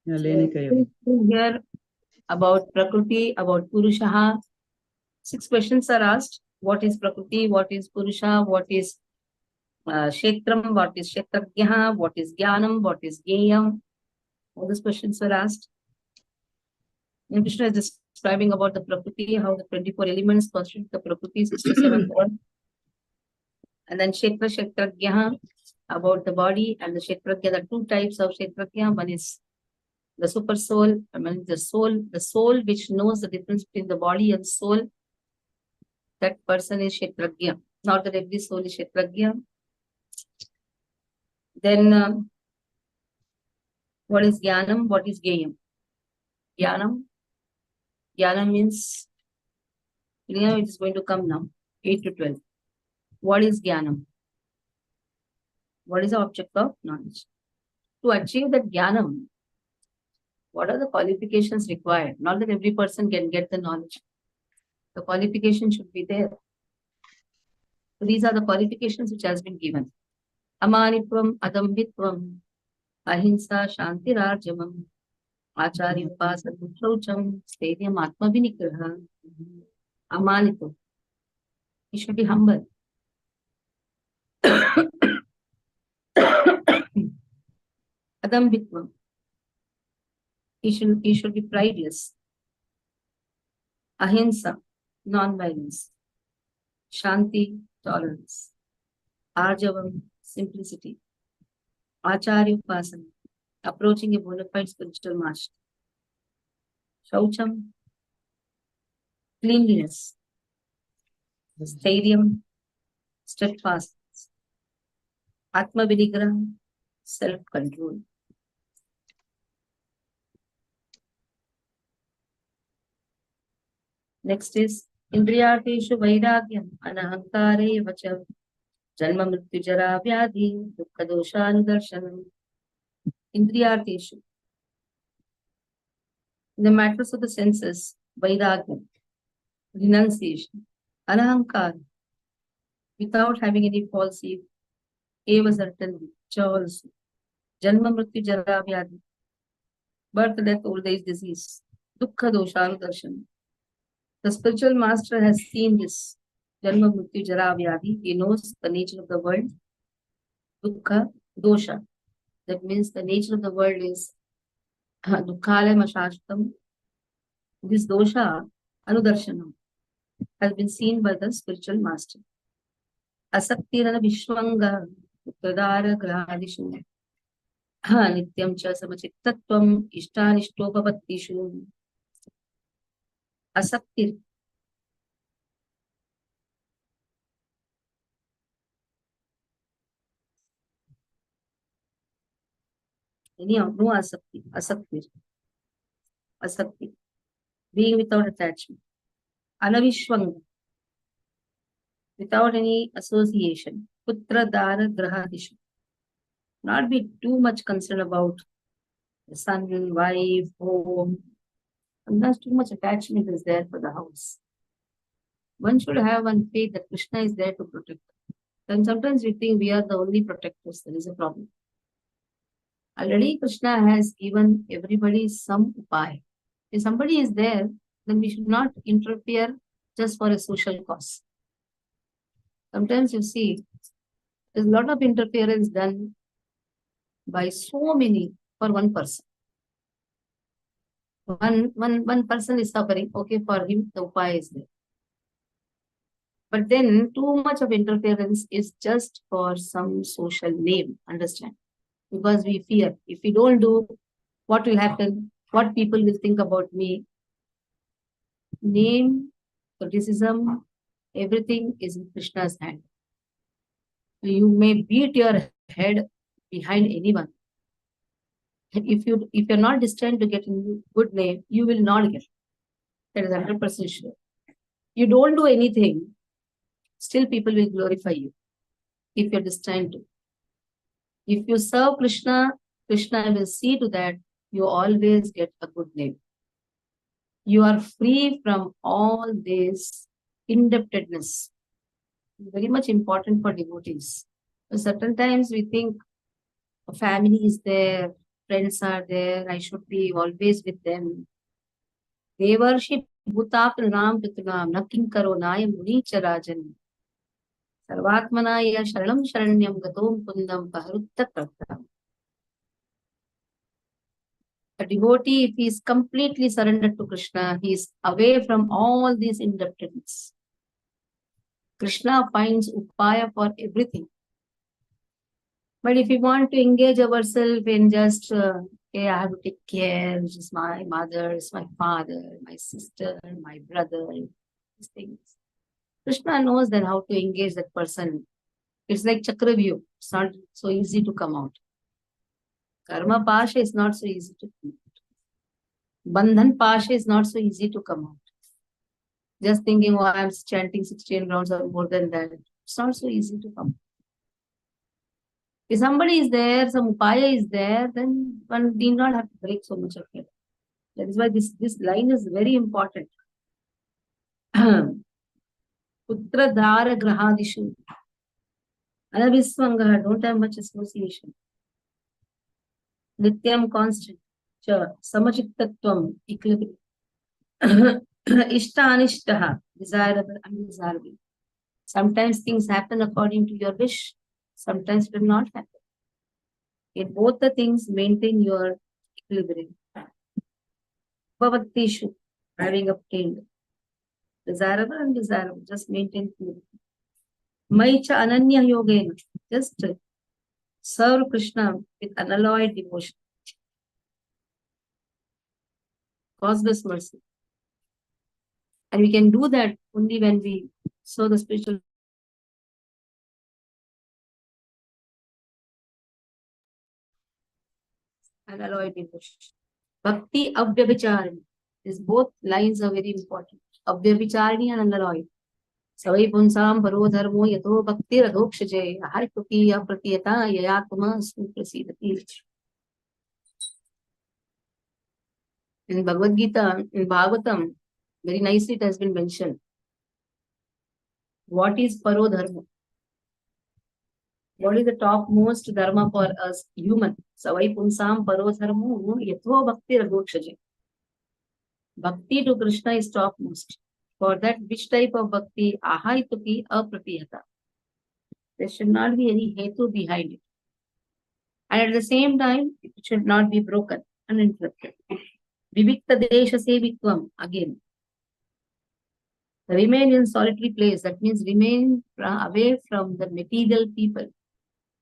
Here about Prakriti, about Purushaha. 6 questions are asked. What is Prakriti? What is Purusha? What is Kshetram? What is Kshetrajnaha? What is Jnanam? What is Jneyam? All these questions were asked. And Krishna is describing about the Prakriti, how the 24 elements constitute the Prakriti, 67 world. And then Kshetrajnaha, about the body, and the Kshetrajna. There are 2 types of Kshetrajna. One is the super soul, I mean the soul which knows the difference between the body and soul. That person is Kshetrajna. Not that every soul is Kshetrajna. Then what is Jnanam? What is Jneyam? Jnana means, it is going to come now, 8 to 12. What is Jnanam? What is the object of knowledge? To achieve that Jnanam, what are the qualifications required? Not that every person can get the knowledge. The qualification should be there. So these are the qualifications which has been given. Amanitvam, Adambitvam, Ahimsa, Shantirajamam, Acharya Upasana, Shaucham, Stadium, Atma Vinigraha. Amanitvam. He should be humble. Adambitvam. He should be prideless. Ahimsa, non-violence. Shanti, tolerance. Arjavam, simplicity. Acharya Upasana, approaching a bona fide spiritual master. Shaucham, cleanliness. Stadium, steadfastness. Atma Vinigraha, self-control. Next is Indriyateshu Vairagyam, Anahankare Vacha, Janma Mrityu Jara Vyadhi, Dukkha Doshanudarshanam. Indriyateshu. In the matters of the senses, Vairagyam, renunciation, Anahankara, without having any false ego, Eva certainly, Cha also, Janma Mrityu Jara Vyadhi, birth, death, old age, disease, Dukkha Doshanudarshanam. The spiritual master has seen this. Janma Mrityu Jara Vyadhi. He knows the nature of the world. Dukkha, dosha. That means the nature of the world is Dukkhalaya Mashashtam. This dosha, Anudarshanam, has been seen by the spiritual master. Asaktirana Vishwanga, Uttadara Grahadishu. Nityam cha samachittatvam, ishtanishtopavattishu. Asaktir. Anyhow, no asakti. Asaktir. Asakti. Being without attachment. Anavishwanga. Without any association. Putra Dara Grahadishu. Not be too much concerned about the son, wife, home. Sometimes too much attachment is there for the house. One should have one faith that Krishna is there to protect. And sometimes we think we are the only protectors. There is a problem. Already Krishna has given everybody some upaya. If somebody is there, then we should not interfere just for a social cause. Sometimes you see, there's a lot of interference done by so many for one person. One person is suffering, okay, for him the upaya is there. But then too much of interference is just for some social name, understand? Because we fear, if we don't do, what will happen? What people will think about me? Name, criticism, everything is in Krishna's hand. You may beat your head behind anyone. If you're not destined to get a good name, you will not get. That is 100% sure. You don't do anything, still people will glorify you. If you're destined to. If you serve Krishna, Krishna will see to that you always get a good name. You are free from all this indebtedness. Very much important for devotees. Certain times we think a family is there, friends are there, I should be always with them. Devarshi bhutapranam pitunam nakim karo naya muni charajan. Sarvatmanaya sharanam sharanyam gatom kundam paharutta pratam. A devotee, if he is completely surrendered to Krishna, he is away from all these indebtedness. Krishna finds upaya for everything. But if we want to engage ourselves in just, okay, I have to take care, which is my mother, it's my father, my sister, my brother, these things. Krishna knows then how to engage that person. It's like Chakravyuh. It's not so easy to come out. Karma Pasha is not so easy to come out. Bandhan Pasha is not so easy to come out. Just thinking, oh, I'm chanting 16 rounds or more than that. It's not so easy to come. If somebody is there, some upaya is there, then one need not have to break so much of it. That is why this line is very important. Putra dhara grahadishu. Anabhiswangaha, don't have much association. Nityam constant. Cha samachittatvam, equilibrium. Ishta anishtaha, desirable, undesirable. Sometimes things happen according to your wish. Sometimes it will not happen. In both the things, maintain your equilibrium. Bhavatishu, having obtained. Desirable and undesirable, just maintain equilibrium. Maicha ananya yogena, just serve Krishna with unalloyed devotion. Causeless mercy. And we can do that only when we serve the spiritual unalloyed devotion. Bhakti avyabhicharani. These both lines are very important. Avyabhicharani and unalloyed. Savai punsam paro dharmo yato bhakti radhokshaje aharituki apratiyata yayatma suprasidati. In Bhagavad Gita, in Bhagavatam, very nicely it has been mentioned. What is paro dharma? What is the topmost dharma for us human? Savai punsam paro dharmo yato bhakti radhokshaje. Bhakti to Krishna is topmost. For that, which type of bhakti? Ahaituki apratiyata. There should not be any hetu behind it. And at the same time, it should not be broken, uninterrupted. Vivikta desha sevitvam, again. Remain in solitary place. That means remain away from the material people.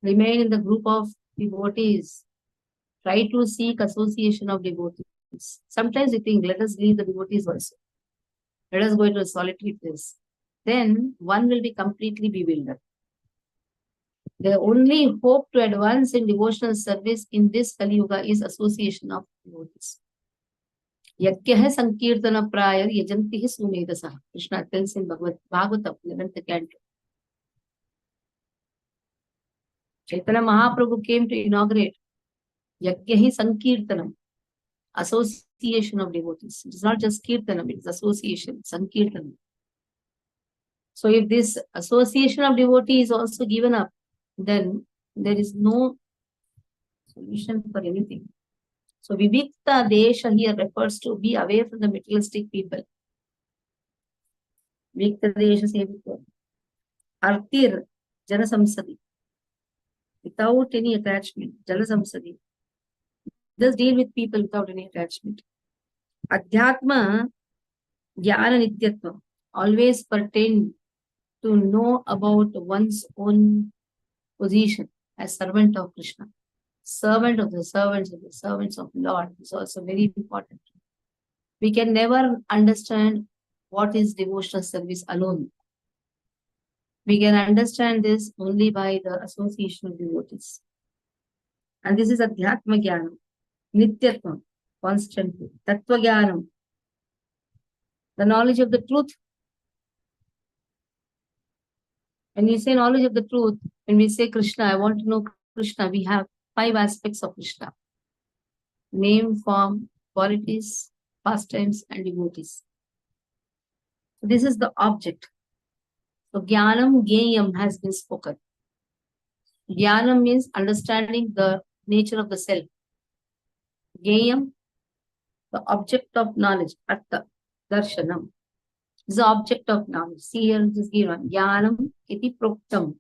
Remain in the group of devotees. Try to seek association of devotees. Sometimes we think, let us leave the devotees also. Let us go into a solitary place. Then one will be completely bewildered. The only hope to advance in devotional service in this Kali Yuga is association of devotees. Yakyah sankirtana prayar yajantihi sumedasah. Krishna tells in Bhagavatam, 11th canto. Chaitanya Mahaprabhu came to inaugurate Yakyahi sankirtanam, association of devotees. It is not just kirtanam, it is association, sankirtanam. So if this association of devotees is also given up, then there is no solution for anything. So Vivikta Desha here refers to be away from the materialistic people. Vivikta Desha Sevitva. Artir Jana Samsadi. Without any attachment. Jana Samsadi. Just deal with people without any attachment. Adhyatma Jnana Nityatva. Always pertain to know about one's own position as servant of Krishna. Servant of the servants of Lord is also very important. We can never understand what is devotional service alone. We can understand this only by the association of devotees. And this is Adhyatma Jnanam, Nityatma, constantly. Tattva Jnanam, the knowledge of the truth. When we say knowledge of the truth, when we say Krishna, I want to know Krishna, we have 5 aspects of Krishna. Name, form, qualities, pastimes, and devotees. So this is the object. So Jnanam Jneyam has been spoken. Jnanam means understanding the nature of the self. Jnayam, the object of knowledge. Artha, darshanam, is the object of knowledge. See here, this given. Jnanam iti proktam.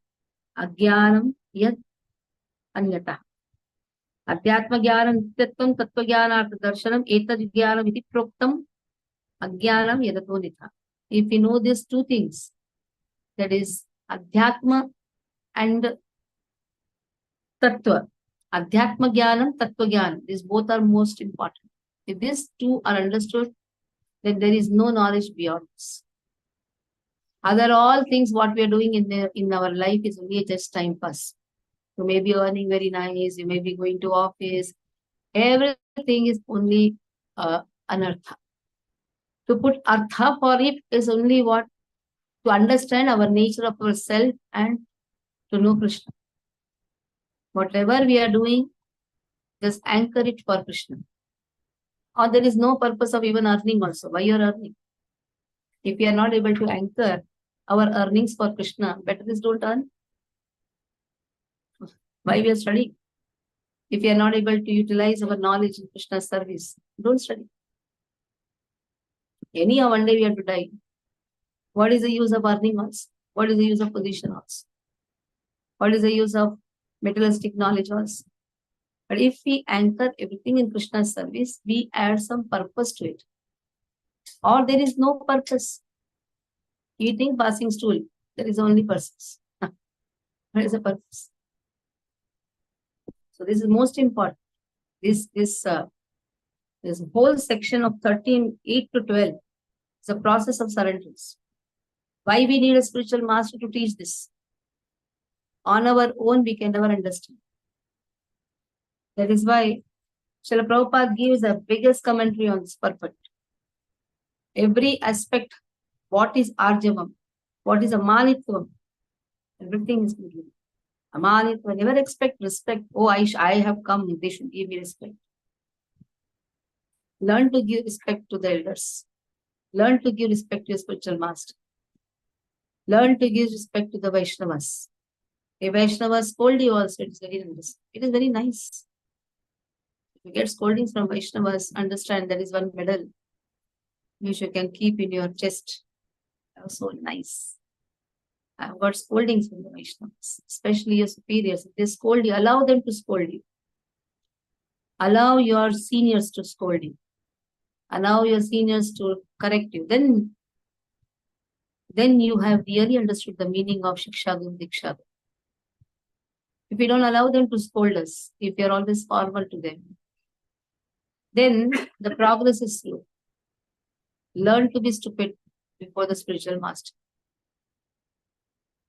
Ajnanam yad anyata. Adhyatma jnanam nityatvam tattva jnanartha darshanam etad jnanam iti proktam. Ajnanam yadato nitha. If you know these two things, that is Adhyatma and Tattva. Adhyatma Jnanam, Tattva Jnanam. These both are most important. If these two are understood, then there is no knowledge beyond this. Other all things what we are doing in our life is only just time pass. You may be earning very nice, you may be going to office. Everything is only anartha. To put artha for it is only what? To understand our nature of ourself and to know Krishna. Whatever we are doing, just anchor it for Krishna. Or there is no purpose of even earning also. Why you are earning? If we are not able to anchor our earnings for Krishna, better is don't earn. Why we are studying? If we are not able to utilize our knowledge in Krishna's service, don't study. Anyhow, one day we have to die. What is the use of earning also? What is the use of position also? What is the use of materialistic knowledge also? But if we anchor everything in Krishna's service, we add some purpose to it. Or there is no purpose. Eating, passing stool, there is only purpose. What is the purpose? So this is most important. This whole section of 13, 8 to 12 is a process of surrenderance. Why we need a spiritual master to teach this? On our own, we can never understand. That is why Srila Prabhupada gives the biggest commentary on this purport. Every aspect, what is Arjavam, what is Amanitvam, everything is given. Amanitvam, never expect respect. Oh, I have come, they should give me respect. Learn to give respect to the elders. Learn to give respect to your spiritual master. Learn to give respect to the Vaishnavas. A Vaishnava scold you also, it is very nice. If you get scoldings from Vaishnavas, understand that is one medal which you can keep in your chest. That was so nice. I have got scoldings from the Vaishnavas, especially your superiors. If they scold you, allow them to scold you. Allow your seniors to scold you. Allow your seniors to correct you. Then you have really understood the meaning of Shiksha Guru Diksha. If we don't allow them to scold us, if we are always formal to them, then the progress is slow. Learn to be stupid before the spiritual master.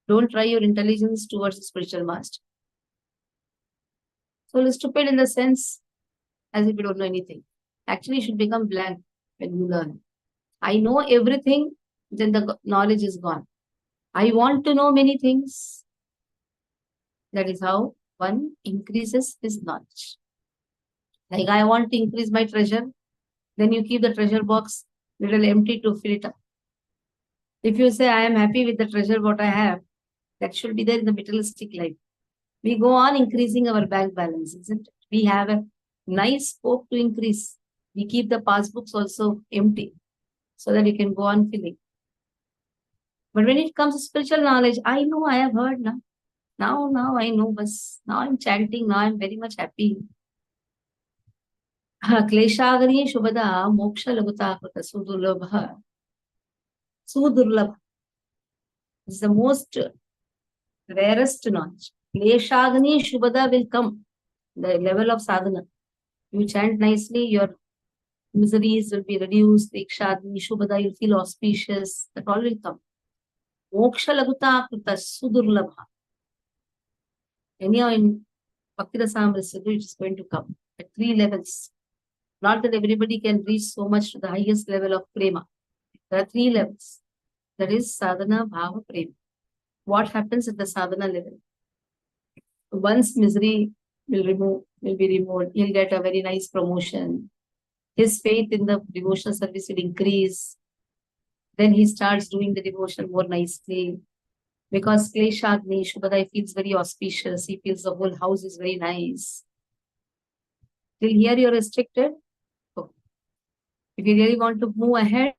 Don't try your intelligence towards the spiritual master. So stupid in the sense as if you don't know anything. Actually, you should become blank when you learn. I know everything, then the knowledge is gone. I want to know many things. That is how one increases his knowledge. Like I want to increase my treasure, then you keep the treasure box little empty to fill it up. If you say, I am happy with the treasure what I have, that should be there in the materialistic life. We go on increasing our bank balance, isn't it? We have a nice scope to increase. We keep the passbooks also empty so that we can go on filling. But when it comes to spiritual knowledge, I know I have heard now. Now I know, but now I'm chanting, now I'm very much happy. Kleshagani Shubhada Moksha Laguta Sudurlabha. Sudurlabha is the most rarest knowledge. Kleshagani Shubhada will come, the level of sadhana. You chant nicely, your miseries will be reduced. Kleshagani Shubhada, you feel auspicious, that all will come. Moksha Laguta Sudurlabha. Anyhow, in Bhakti Rasamrita Siddhu, it is going to come at 3 levels. Not that everybody can reach so much to the highest level of prema. There are 3 levels. That is sadhana, bhava, prema. What happens at the sadhana level? Once misery will be removed, he'll get a very nice promotion. His faith in the devotional service will increase. Then he starts doing the devotion more nicely. Because Kleshagni, Shubhadai feels very auspicious. He feels the whole house is very nice. Till here you're restricted. Okay. If you really want to move ahead,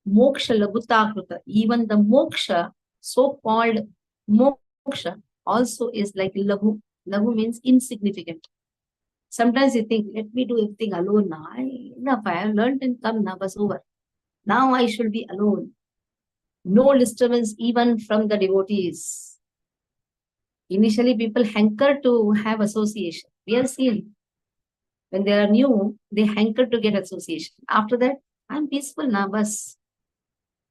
moksha lagutakrita, even the moksha, so-called moksha, also is like lahu. Lahu means insignificant. Sometimes you think, let me do everything alone now. Enough, I have learned and come now, was over. Now I should be alone. No disturbance even from the devotees. Initially, people hanker to have association. We have seen when they are new, they hanker to get association. After that, I'm peaceful now, bas.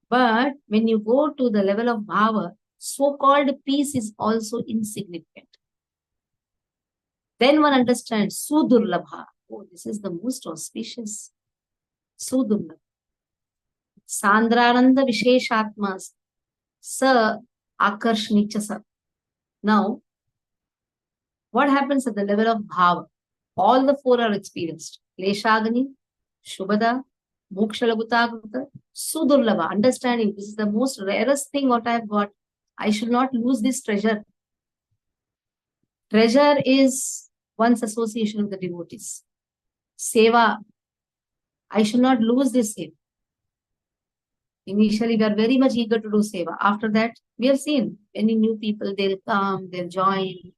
But when you go to the level of bhava, so-called peace is also insignificant. Then one understands sudurlabha. Oh, this is the most auspicious. Sudurlabha. Sandrananda Visheshatmas. Sa Akarshnichasa. Now, what happens at the level of bhava? All the four are experienced. Kleshagani, Shubhada, Mokshalabhutakrita, Sudurlabha. Understanding this is the most rarest thing what I have got. I should not lose this treasure. Treasure is one's association with the devotees. Seva. I should not lose this seva. Initially, we are very much eager to do seva. After that, we have seen many new people, they'll come, they'll join,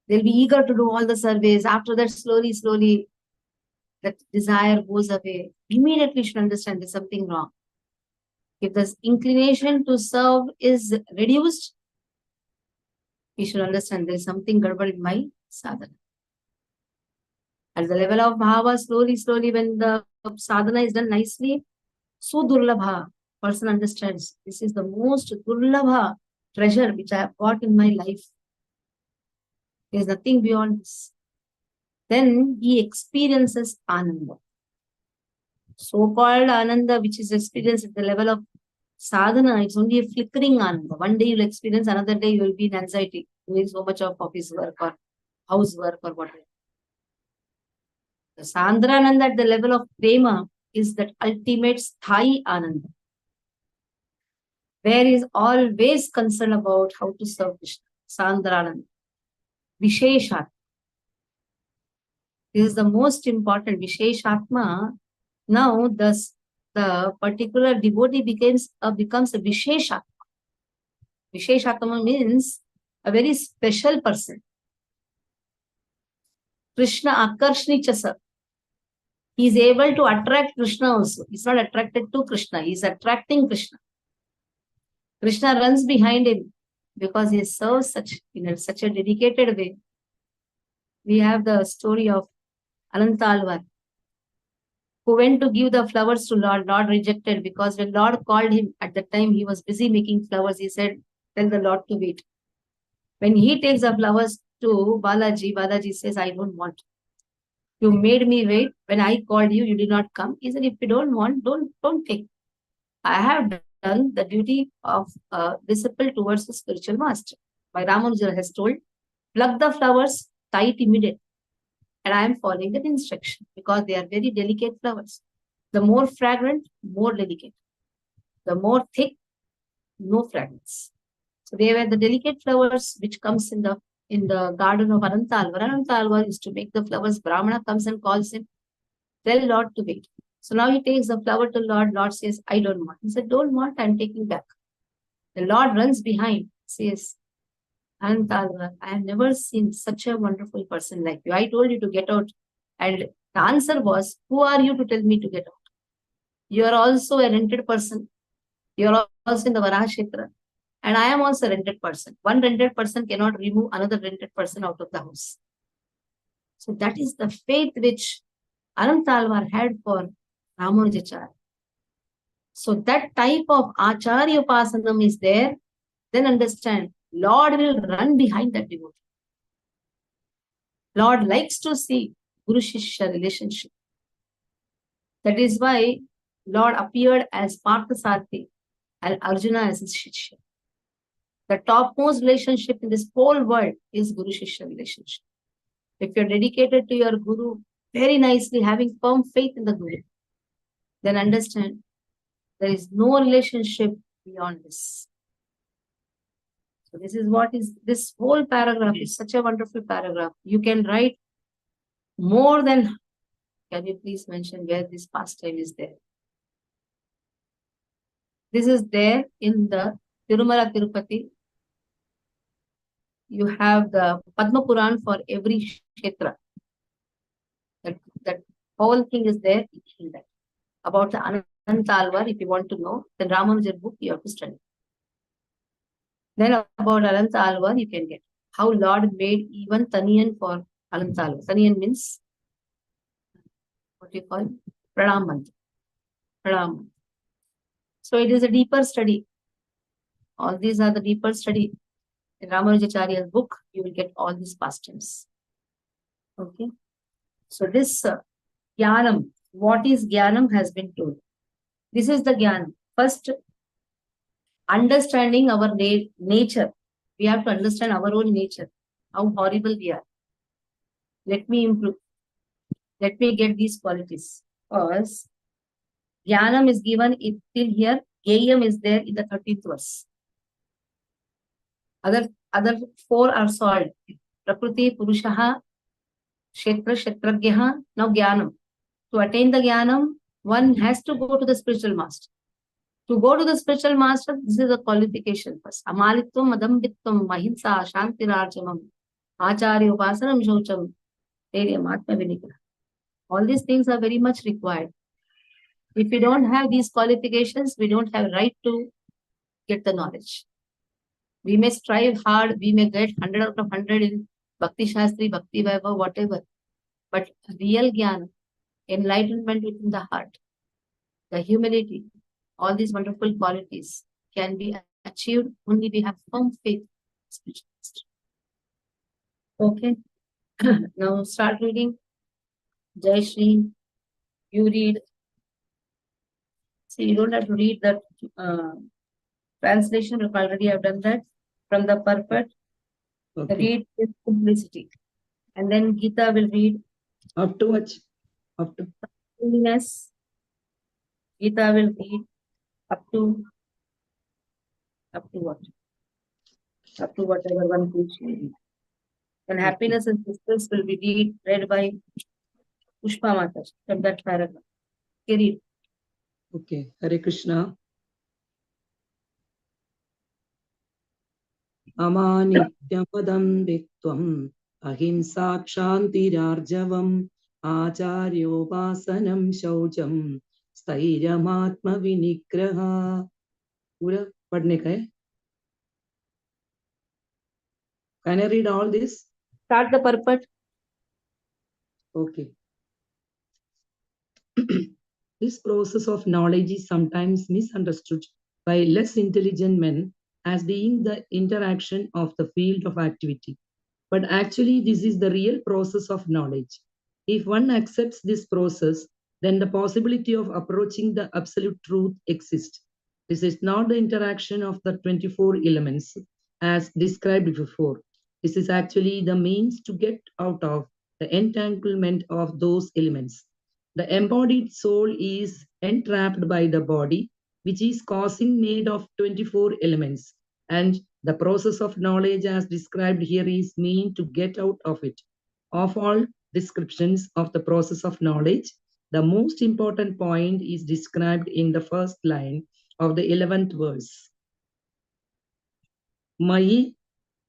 they'll be eager to do all the surveys. After that, slowly, that desire goes away. Immediately, you should understand there's something wrong. If the inclination to serve is reduced, you should understand there's something garbad in my sadhana. At the level of bhava, slowly, when the sadhana is done nicely, Sudurlabha, person understands this is the most durlabha treasure which I have got in my life. There is nothing beyond this. Then he experiences ananda. So-called ananda, which is experienced at the level of sadhana, it's only a flickering ananda. One day you'll experience, another day you will be in anxiety, doing so much of office work or housework or whatever. The Sandrananda at the level of prema is that ultimate sthai ananda, where he is always concerned about how to serve Krishna. Sandrananda. Visheshat. This is the most important. Visheshatma. Now the particular devotee becomes a Visheshatma. Visheshatma means a very special person. Krishna Akarshni Chasa. He is able to attract Krishna also. He is not attracted to Krishna. He is attracting Krishna. Krishna runs behind him because he serves in such a dedicated way. We have the story of Anantalvar, who went to give the flowers to Lord. Lord rejected because when Lord called him, at that time he was busy making flowers. He said, tell the Lord to wait. When he takes the flowers to Balaji, Balaji says, I don't want. You made me wait. When I called you, you did not come. He said, if you don't want, don't take. I have done the duty of a disciple towards a spiritual master. My Ramanuja has told, pluck the flowers, tie it immediately. And I am following that instruction because they are very delicate flowers. The more fragrant, more delicate. The more thick, no fragrance. So they were the delicate flowers which comes in the garden of Anantalvar. Anantalvar is to make the flowers. Brahmana comes and calls him, tell Lord to wait. So now he takes the flower to Lord. Lord says, I don't want. He said, don't want, I'm taking back. The Lord runs behind, says, Anantalvar, I have never seen such a wonderful person like you. I told you to get out. And the answer was, who are you to tell me to get out? You are also a rented person. You are also in the Varaha. And I am also a rented person. One rented person cannot remove another rented person out of the house. So that is the faith which Anantalvar had for Ramanujacharya. So that type of Acharya Upasanam is there. Then understand, Lord will run behind that devotee. Lord likes to see Guru Shishya relationship. That is why Lord appeared as Parthasarathi and Arjuna as his Shishya. The topmost relationship in this whole world is Guru Shishya relationship. If you're dedicated to your Guru, very nicely having firm faith in the Guru, then understand there is no relationship beyond this. So this is what is, this whole paragraph is such a wonderful paragraph. You can write more than, can you please mention where this pastime is there? This is there in the Tirumala Tirupati. You have the Padma Puran for every kshetra. That whole thing is there in that. About the Anantalvar, if you want to know, the Ramanujan book you have to study. Then about Anantalvar, you can get how Lord made even Taniyan for Anantalvar. Taniyan means what you call Pranam Mantra. Pranam Mantra. So it is a deeper study. All these are the deeper study. In Ramanujacharya's book, you will get all these pastimes. Okay. So this Jnanam, what is Jnanam has been told. This is the Jnanam. First, understanding our nature. We have to understand our own nature, how horrible we are. Let me improve. Let me get these qualities. Because Jnanam is given till here, Gayam is there in the 13th verse. Other four are solved. Prakriti, Purushaha, Kshetra, Kshetragyaha, now Jnanam. To attain the Jnanam, one has to go to the spiritual master. To go to the spiritual master, this is a qualification first. Amalitvam, Adambitvam, Mahimsa, Shantirarjamam, Acharya Upasanam Shaucham, Teryam, Atma Vinigra. All these things are very much required. If we don't have these qualifications, we don't have right to get the knowledge. We may strive hard, we may get 100 out of 100 in Bhakti Shastri, Bhakti Vaibhav, whatever. But real Jnana, enlightenment within the heart, the humility, all these wonderful qualities can be achieved only we have firm faith. Okay. Now start reading. Jai Shri, you read. See, you don't have to read that translation, because already I've done that. From the purport, okay. Read with simplicity. And then Gita will read. Up to what? Up to holiness. Gita will read up to what? Up to whatever one teach you. And happiness and success will be read by Pushpa Mata from that paragraph. Okay, read. Okay, Hare Krishna. Amanityampadam vittvam ahimsa kshantirarjavam acharyopasanam shaucham sthairamatma vinigraha. पूरा पढ़ने का है. Can I read all this? Start the purport. Okay. This process of knowledge is sometimes misunderstood by less intelligent men as being the interaction of the field of activity. But actually, this is the real process of knowledge. If one accepts this process, then the possibility of approaching the absolute truth exists. This is not the interaction of the 24 elements as described before. This is actually the means to get out of the entanglement of those elements. The embodied soul is entrapped by the body, which is causing made of 24 elements. And the process of knowledge as described here is mean to get out of it. Of all descriptions of the process of knowledge, the most important point is described in the first line of the 11th verse. Mayi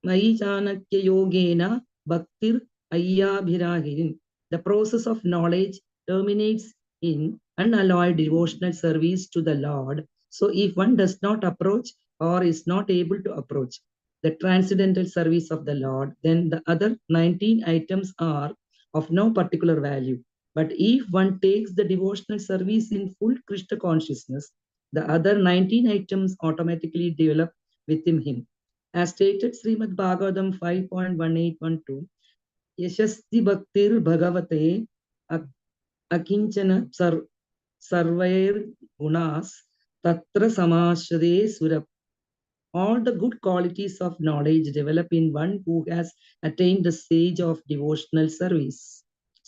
Chanakya Yogena Bhaktir Ayyabhirahirin. The process of knowledge terminates in unalloyed devotional service to the Lord. So if one does not approach or is not able to approach the transcendental service of the Lord, then the other 19 items are of no particular value. But if one takes the devotional service in full Krishna consciousness, the other 19 items automatically develop within him. As stated Srimad Bhagavatam 5.1812, Yashasti Bhaktir Bhagavate Akinchana Sarvair Gunas Tatra Samashade Surap. All the good qualities of knowledge develop in one who has attained the stage of devotional service.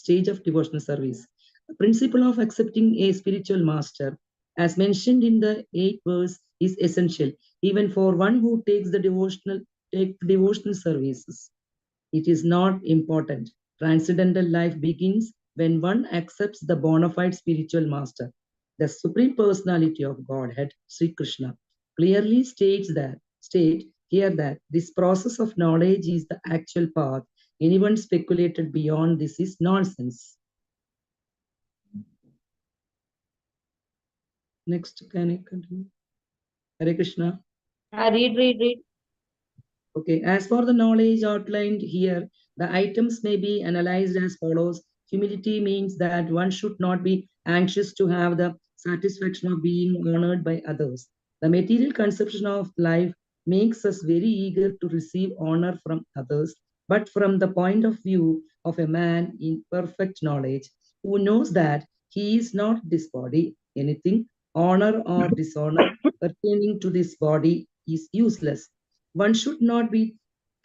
The principle of accepting a spiritual master, as mentioned in the 8th verse, is essential even for one who takes the devotional services. It is not important Transcendental life begins when one accepts the bona fide spiritual master. The Supreme Personality of Godhead, Sri Krishna, clearly state here that this process of knowledge is the actual path. Anyone speculated beyond this is nonsense. Next, can I continue? Hare Krishna. Read. Okay, as for the knowledge outlined here, the items may be analyzed as follows. Humility means that one should not be anxious to have the satisfaction of being honored by others. The material conception of life makes us very eager to receive honor from others, but from the point of view of a man in perfect knowledge who knows that he is not this body, anything, honor or dishonor pertaining to this body is useless. One should not be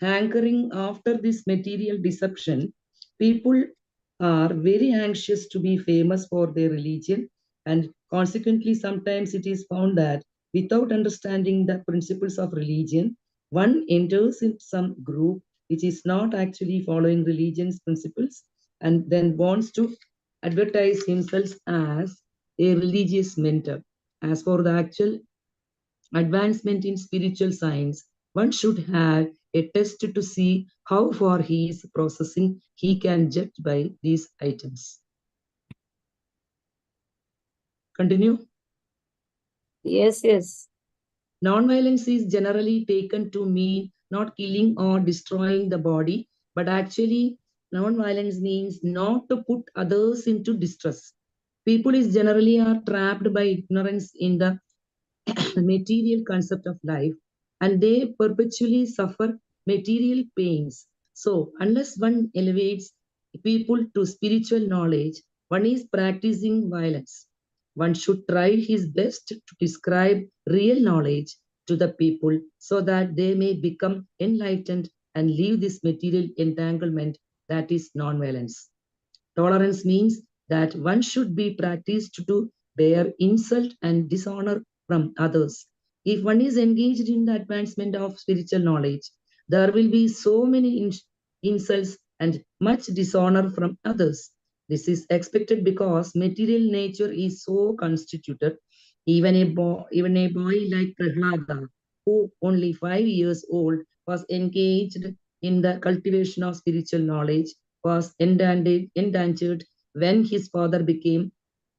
hankering after this material deception. People are very anxious to be famous for their religion, and consequently, sometimes it is found that without understanding the principles of religion, one enters in some group which is not actually following religion's principles and then wants to advertise himself as a religious mentor. As for the actual advancement in spiritual science, one should have a test to see how far he is processing. He can judge by these items. Continue. Yes. Non-violence is generally taken to mean not killing or destroying the body, but actually non-violence means not to put others into distress. People is generally are trapped by ignorance in the material concept of life, and they perpetually suffer material pains. So, unless one elevates people to spiritual knowledge, one is practicing violence. One should try his best to describe real knowledge to the people so that they may become enlightened and leave this material entanglement that is non-violence. Tolerance means that one should be practiced to bear insult and dishonor from others. If one is engaged in the advancement of spiritual knowledge, there will be so many insults and much dishonor from others. This is expected because material nature is so constituted. Even a boy like Prahlada, who only 5 years old, was engaged in the cultivation of spiritual knowledge, was endangered when his father became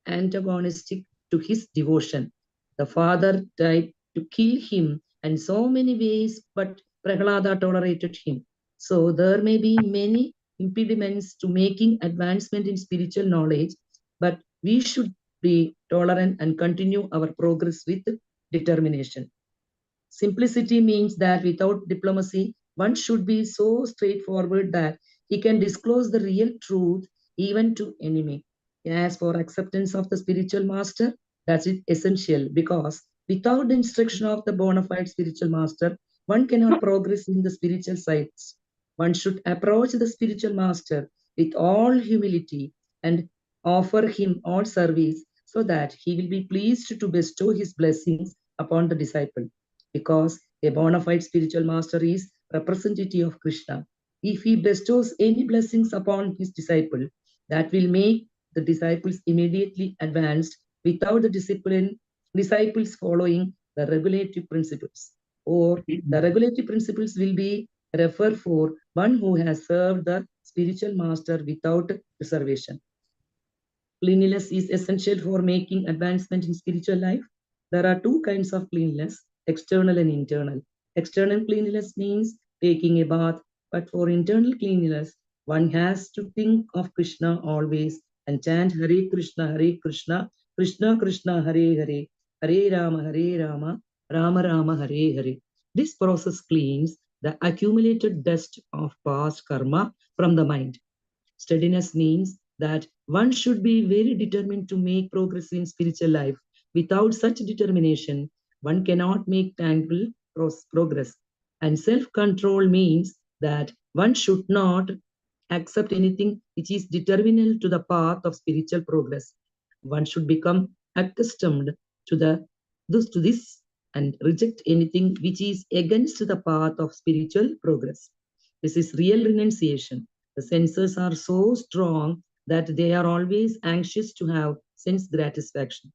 antagonistic to his devotion. The father tried to kill him in so many ways, but Prahlada tolerated him. So there may be many impediments to making advancement in spiritual knowledge, but we should be tolerant and continue our progress with determination. Simplicity means that without diplomacy, one should be so straightforward that he can disclose the real truth even to enemy. As for acceptance of the spiritual master, that's it essential because without the instruction of the bona fide spiritual master, one cannot progress in the spiritual sides. One should approach the spiritual master with all humility and offer him all service so that he will be pleased to bestow his blessings upon the disciple, because a bona fide spiritual master is representative of Krishna. If he bestows any blessings upon his disciple, that will make the disciples immediately advanced without the disciples following the regulative principles. Or the regulative principles will be referred for one who has served the spiritual master without reservation. Cleanliness is essential for making advancement in spiritual life. There are two kinds of cleanliness, external and internal. External cleanliness means taking a bath, but for internal cleanliness, one has to think of Krishna always and chant Hare Krishna, Krishna Krishna, Hare Hare, Hare Rama, Rama Rama, Hare Hare. This process cleans the accumulated dust of past karma from the mind. Steadiness means that one should be very determined to make progress in spiritual life. Without such determination, one cannot make tangible progress. And self-control means that one should not accept anything which is determinal to the path of spiritual progress. One should become accustomed to this and reject anything which is against the path of spiritual progress. This is real renunciation. The senses are so strong that they are always anxious to have sense gratification.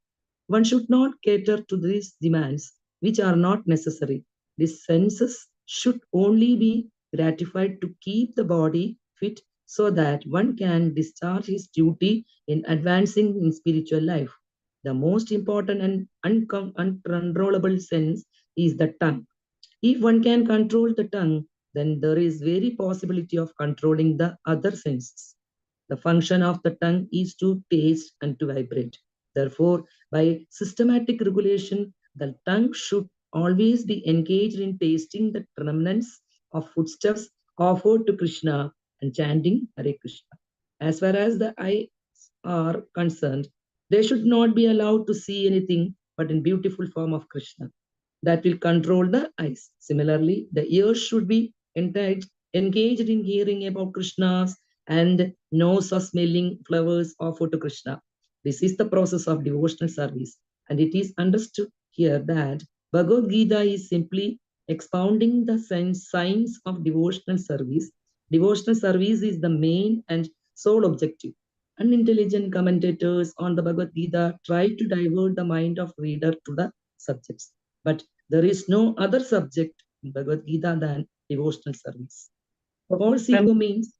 One should not cater to these demands, which are not necessary. The senses should only be gratified to keep the body fit so that one can discharge his duty in advancing in spiritual life. The most important and uncontrollable sense is the tongue. If one can control the tongue, then there is very possibility of controlling the other senses. The function of the tongue is to taste and to vibrate. Therefore, by systematic regulation, the tongue should always be engaged in tasting the remnants of footsteps offered to Krishna and chanting Hare Krishna. As far as the eyes are concerned, they should not be allowed to see anything but in beautiful form of Krishna. That will control the eyes. Similarly, the ears should be engaged in hearing about Krishna's and nose or smelling flowers offered to Krishna. This is the process of devotional service. And it is understood here that Bhagavad Gita is simply expounding the signs of devotional service. Devotional service is the main and sole objective. Unintelligent commentators on the Bhagavad Gita try to divert the mind of reader to the subjects. But there is no other subject in Bhagavad Gita than devotional service. False ego means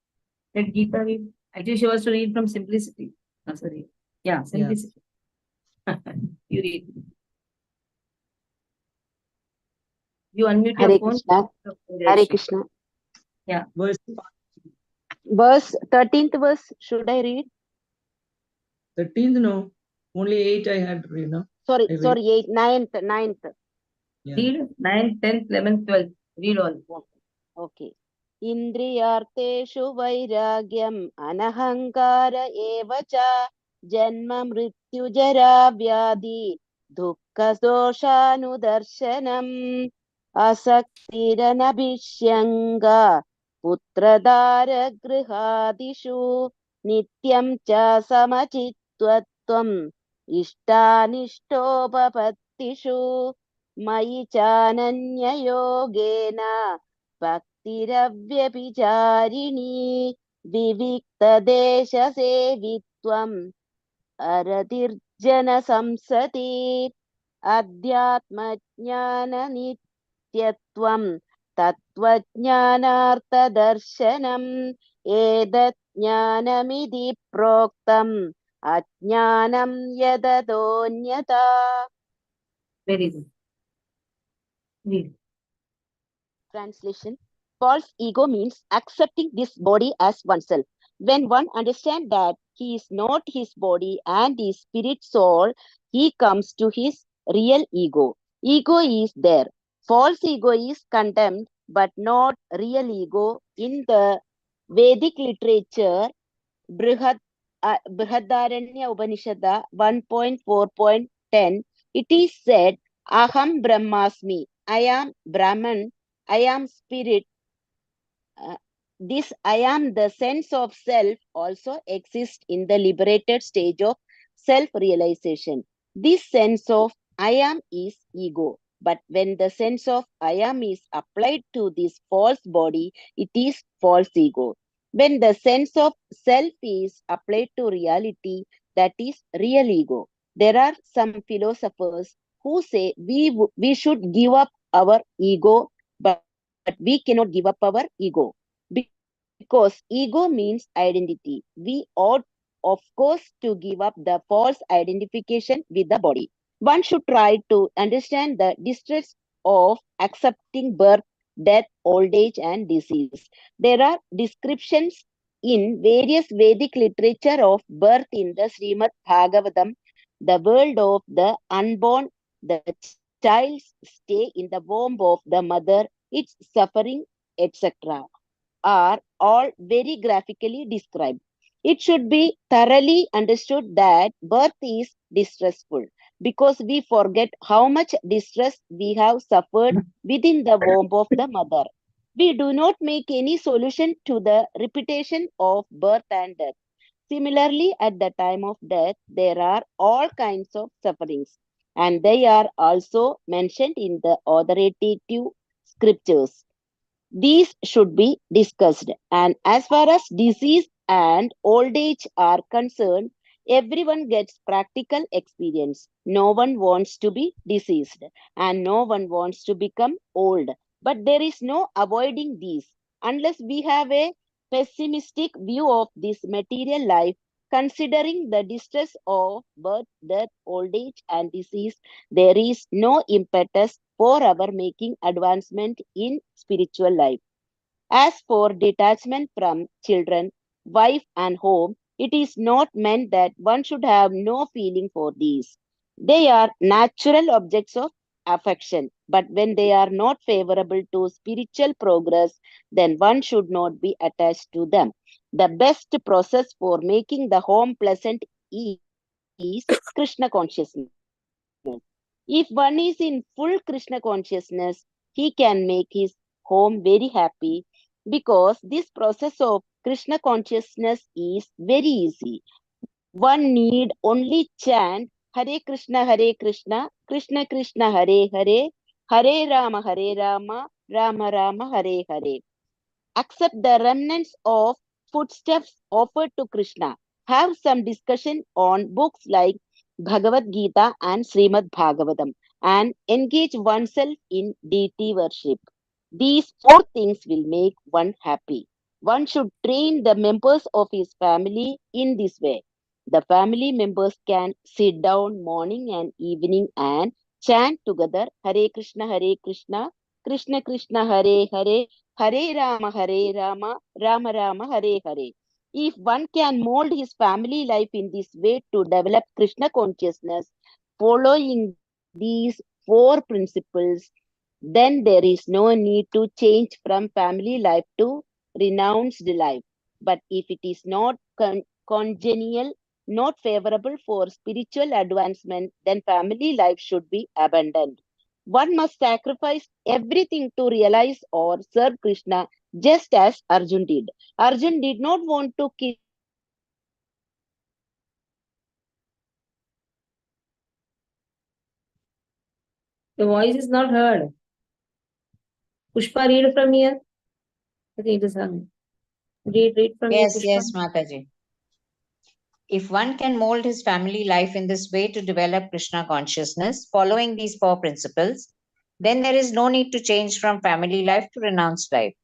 Let Gita read. Actually, she was to read from simplicity. Oh, sorry. Yeah, simplicity. You read. You unmute Hare your phone. Krishna. Hare Krishna. Yeah. Verse 13th verse, should I read? 13th, no. Only 8 I had to read, no? Sorry, 8, 9th. Yeah. Read 9th, 10th, 11th, 12th. Read all. Okay. Indriyarteshu vairagyam anahankara eva cha janma mrityu jara vyadhi dukkha doshanudarshanam asaktiranabhishyanga putradara grihadishu nityam cha samachitvatvam ishtanishtopapatishu mayi chananyayogena भक्तिरव्यभिचारिणी विविक्तदेशसेवित्वम् अरतिर्जनसंसति अध्यात्मज्ञाननित्यत्वम् तत्त्वज्ञानार्थदर्शनम् एतत् ज्ञानमिति प्रोक्तम् अज्ञानं यदतोऽन्यथा. Very good. Read. Translation. False ego means accepting this body as oneself. When one understands that he is not his body and his spirit soul, he comes to his real ego. Ego is there. False ego is condemned, but not real ego. In the Vedic literature, Brihadaranya Upanishad 1.4.10, it is said, Aham Brahmasmi, I am Brahman, I am spirit. This I am, the sense of self, also exists in the liberated stage of self-realization. This sense of I am is ego. But when the sense of I am is applied to this false body, it is false ego. When the sense of self is applied to reality, that is real ego. There are some philosophers who say we should give up our ego, but we cannot give up our ego. Because ego means identity. We ought, of course, to give up the false identification with the body. One should try to understand the distress of accepting birth, death, old age, and disease. There are descriptions in various Vedic literature of birth in the Srimad Bhagavatam, the world of the unborn, the child's stay in the womb of the mother, its suffering, etc. are all very graphically described. It should be thoroughly understood that birth is distressful because we forget how much distress we have suffered within the womb of the mother. We do not make any solution to the repetition of birth and death. Similarly, at the time of death, there are all kinds of sufferings, and they are also mentioned in the authoritative scriptures. These should be discussed. And as far as disease and old age are concerned, everyone gets practical experience. No one wants to be diseased and no one wants to become old. But there is no avoiding these. Unless we have a pessimistic view of this material life, considering the distress of birth, death, old age, and disease, there is no impetus for our making advancement in spiritual life. As for detachment from children, wife, and home, it is not meant that one should have no feeling for these. They are natural objects of affection, but when they are not favorable to spiritual progress, then one should not be attached to them. The best process for making the home pleasant is Krishna consciousness. If one is in full Krishna consciousness, he can make his home very happy because this process of Krishna consciousness is very easy. One need only chant Hare Krishna, Krishna Krishna Hare Hare, Hare Rama, Rama Rama Hare Hare. Accept the remnants of footsteps offered to Krishna. Have some discussion on books like Bhagavad Gita and Srimad Bhagavatam and engage oneself in deity worship. These four things will make one happy. One should train the members of his family in this way. The family members can sit down morning and evening and chant together Hare Krishna, Krishna Krishna Hare Hare, Hare Rama, Rama Rama Hare Hare. If one can mold his family life in this way to develop Krishna consciousness, following these four principles, then there is no need to change from family life to renounced life. But if it is not congenial, not favorable for spiritual advancement, then family life should be abandoned. One must sacrifice everything to realize or serve Krishna just as Arjun did. Arjun did not want to kill his family members. He wanted to serve Krishna. He wanted to serve Krishna and The voice is not heard. Pushpa, read from here. I think it is hung. Read from here, Yes, Pushpa. yes, Mataji. If one can mold his family life in this way to develop Krishna consciousness, following these four principles, then there is no need to change from family life to renounced life.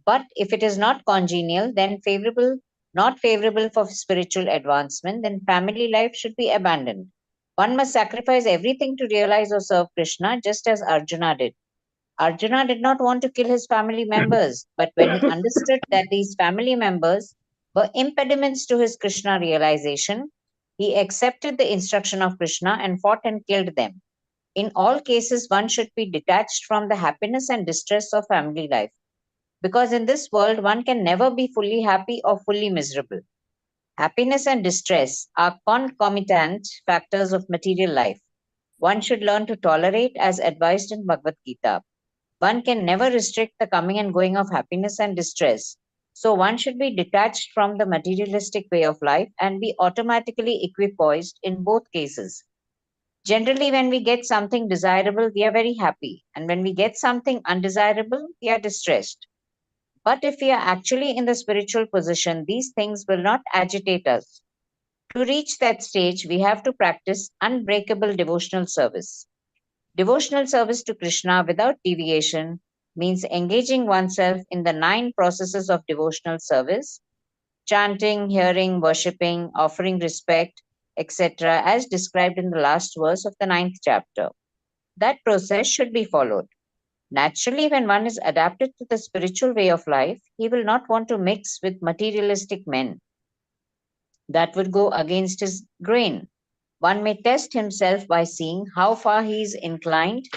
But if it is not congenial, then not favorable for spiritual advancement, then family life should be abandoned. One must sacrifice everything to realize or serve Krishna, just as Arjuna did. Arjuna did not want to kill his family members, but when he understood that these family members were impediments to his Krishna realization, he accepted the instruction of Krishna and fought and killed them. In all cases, one should be detached from the happiness and distress of family life, because in this world, one can never be fully happy or fully miserable. Happiness and distress are concomitant factors of material life. One should learn to tolerate as advised in Bhagavad Gita. One can never restrict the coming and going of happiness and distress. So one should be detached from the materialistic way of life and be automatically equipoised in both cases. Generally, when we get something desirable, we are very happy. And when we get something undesirable, we are distressed. But if we are actually in the spiritual position, these things will not agitate us. To reach that stage, we have to practice unbreakable devotional service. Devotional service to Krishna without deviation means engaging oneself in the 9 processes of devotional service: chanting, hearing, worshipping, offering respect, etc., as described in the last verse of the 9th chapter. That process should be followed. Naturally, when one is adapted to the spiritual way of life, he will not want to mix with materialistic men. That would go against his grain. One may test himself by seeing how far he is inclined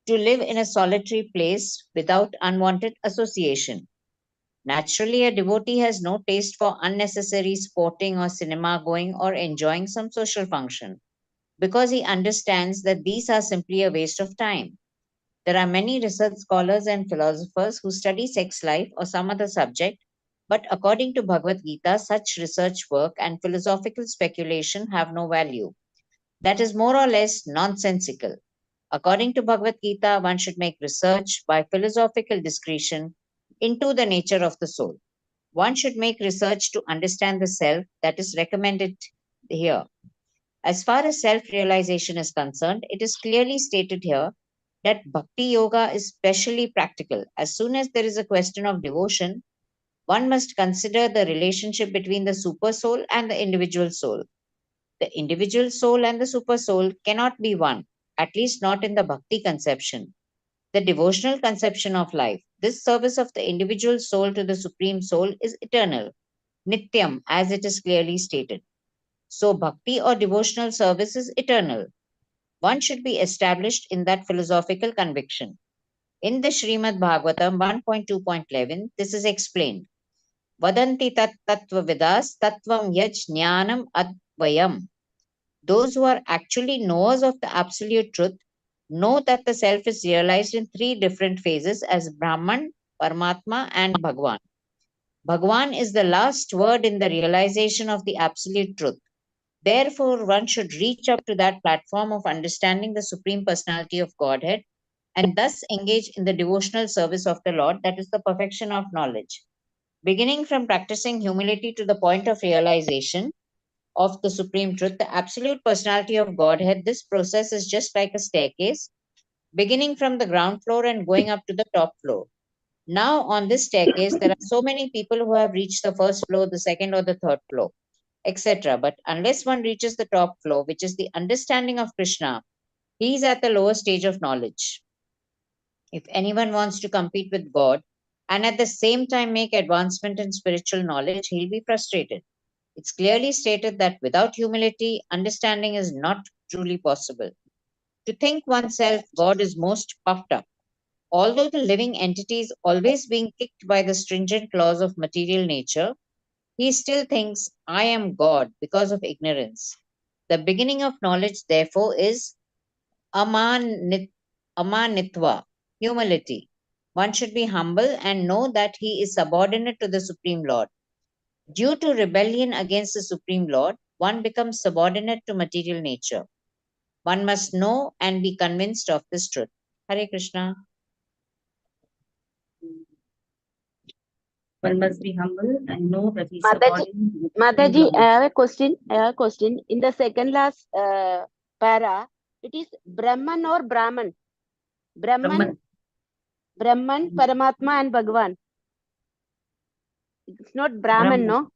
to live in a solitary place without unwanted association. Naturally, a devotee has no taste for unnecessary sporting or cinema going or enjoying some social function, because he understands that these are simply a waste of time. There are many research scholars and philosophers who study sex life or some other subject, but according to Bhagavad Gita, such research work and philosophical speculation have no value. That is more or less nonsensical. According to Bhagavad Gita, one should make research by philosophical discretion into the nature of the soul. One should make research to understand the self that is recommended here. As far as self-realization is concerned, it is clearly stated here that Bhakti Yoga is specially practical. As soon as there is a question of devotion, one must consider the relationship between the super soul and the individual soul. The individual soul and the super soul cannot be one, at least not in the Bhakti conception, the devotional conception of life. This service of the individual soul to the Supreme Soul is eternal, Nityam, as it is clearly stated. So, Bhakti or devotional service is eternal. One should be established in that philosophical conviction. In the Srimad Bhagavatam 1.2.11, this is explained. Vadanti tat tattva vidas tattvam yaj jnanam advayam. Those who are actually knowers of the absolute truth know that the self is realized in three different phases as Brahman, Paramatma, and Bhagwan. Bhagwan is the last word in the realization of the absolute truth. Therefore, one should reach up to that platform of understanding the Supreme Personality of Godhead and thus engage in the devotional service of the Lord, that is the perfection of knowledge. Beginning from practicing humility to the point of realization of the Supreme Truth, the absolute personality of Godhead, this process is just like a staircase, beginning from the ground floor and going up to the top floor. Now, on this staircase, there are so many people who have reached the first floor, the second, or the third floor, etc. But unless one reaches the top floor, which is the understanding of Krishna, he is at the lower stage of knowledge. If anyone wants to compete with God and at the same time make advancement in spiritual knowledge, he'll be frustrated. It's clearly stated that without humility, understanding is not truly possible. To think oneself God is most puffed up. Although the living entity is always being kicked by the stringent laws of material nature, he still thinks, I am God because of ignorance. The beginning of knowledge, therefore, is amanitva, humility. One should be humble and know that he is subordinate to the Supreme Lord. Due to rebellion against the Supreme Lord, one becomes subordinate to material nature. One must know and be convinced of this truth. Hare Krishna. One must be humble and know that he's Mataji, subordinate. Mataji, I have a question. In the second last para, it is Brahman or Brahman? Brahman, Paramatma, and Bhagwan. It's not Brahman, no?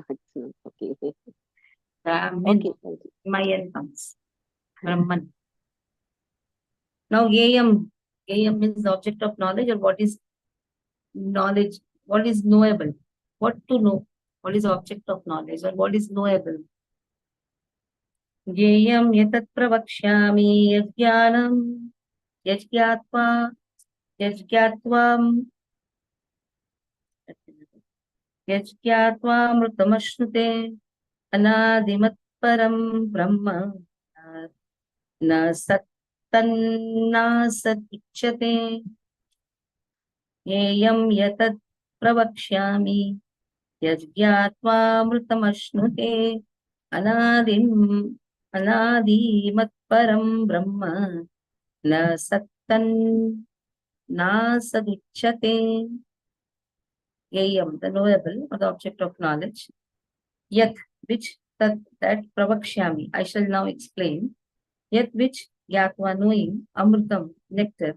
It's not. Okay. Brahman. Okay. Thank you. Mayan comes. Brahman. Now, Gayam. Gayam is the object of knowledge, or what is knowledge? What is knowable? What to know? What is the object of knowledge, or what is knowable? Gayam yatat pravakshyami yajnanam yajgyatva yajgyatvam yajgyatva mrutamashnute anadimat param brahma na sattanna sat ichyate yeyam yatat pravakshyami yajgyatva mrutamashnute anadimat param brahma na sattan na saduchyate. Yayam, the knowable or the object of knowledge. Yat, which that pravakshyami, I shall now explain. Yat, which gyatva, knowing, amritam, nectar,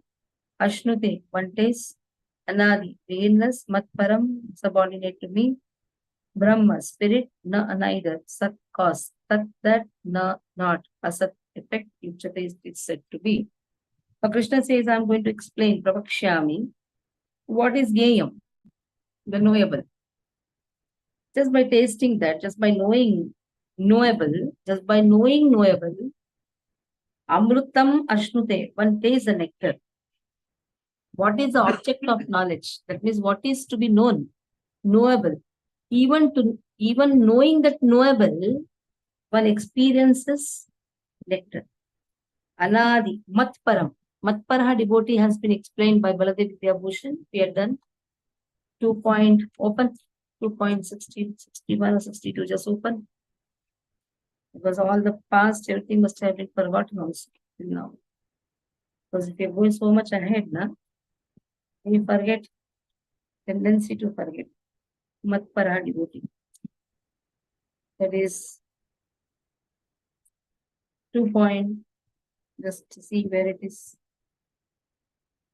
ashnute, one tastes, anadi, beginless, matparam, subordinate to me, Brahma, spirit, na neither, sat, cause, tat, that, na, not, asat, effect, uchate is said to be. Now Krishna says, I am going to explain pravakshyami. What is Gayam? The knowable. Just by tasting that, just by knowing knowable, just by knowing knowable, amrutam ashnute, one tastes the nectar. What is the object of knowledge? That means what is to be known, knowable. Even knowing that knowable, one experiences nectar. Anadi, matparam. Matparaha devotee has been explained by Baladev Vidyabhushan. We had done 2.60, 61 or 62, just open. Because all the past, everything must have been forgotten also till now. Because if you're going so much ahead, you forget. tendency to forget. Matpara devotee. That is 2 point. Just to see where it is.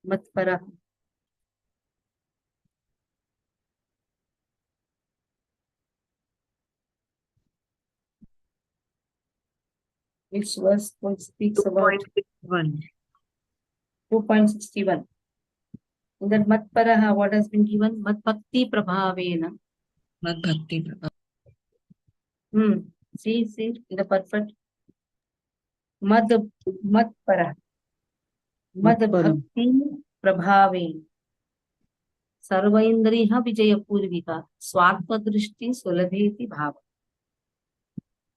Matpara. Which verse speaks about 2.61. In that Matparaha, what has been given? Mat Bhakti Prabhavena. Mad Bhakti Prabha. See, in the perfect. Mad Matpara. Mad Bhakti Prabhavena. Sarvaindriha Vijaya Purvika. Swatmadrishti Sulabheti Bhava.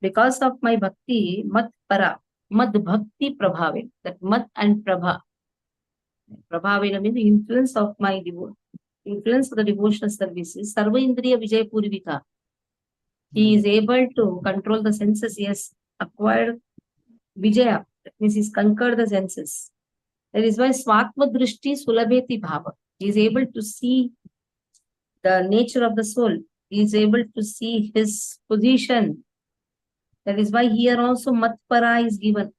Because of my bhakti, Matpara. Mad Bhakti Prabhavena. That Mat and Prabha. Prabhavena means the influence of my influence of the devotional services. Sarva Indriya Vijay Purvika. He is able to control the senses. He has acquired Vijaya. That means he's conquered the senses. That is why Swatma Drishti Sulabheti Bhava. He is able to see the nature of the soul. He is able to see his position. That is why here also Matpara is given.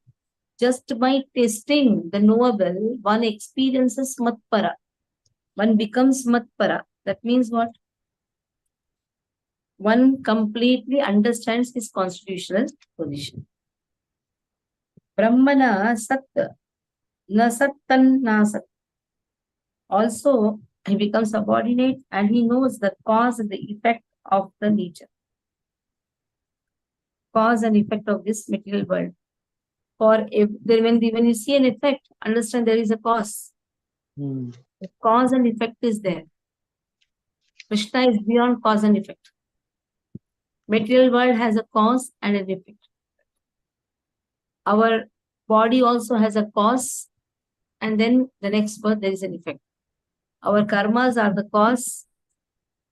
Just by testing the knowable, one experiences Matpara. One becomes Matpara. That means what? One completely understands his constitutional position. Brahmana Sat, Nasattan Nasat. Also, he becomes subordinate and he knows the cause and the effect of the nature. Cause and effect of this material world. When you see an effect, understand there is a cause. The cause and effect is there. Krishna is beyond cause and effect. Material world has a cause and an effect. Our body also has a cause, and then the next birth there is an effect. Our karmas are the cause,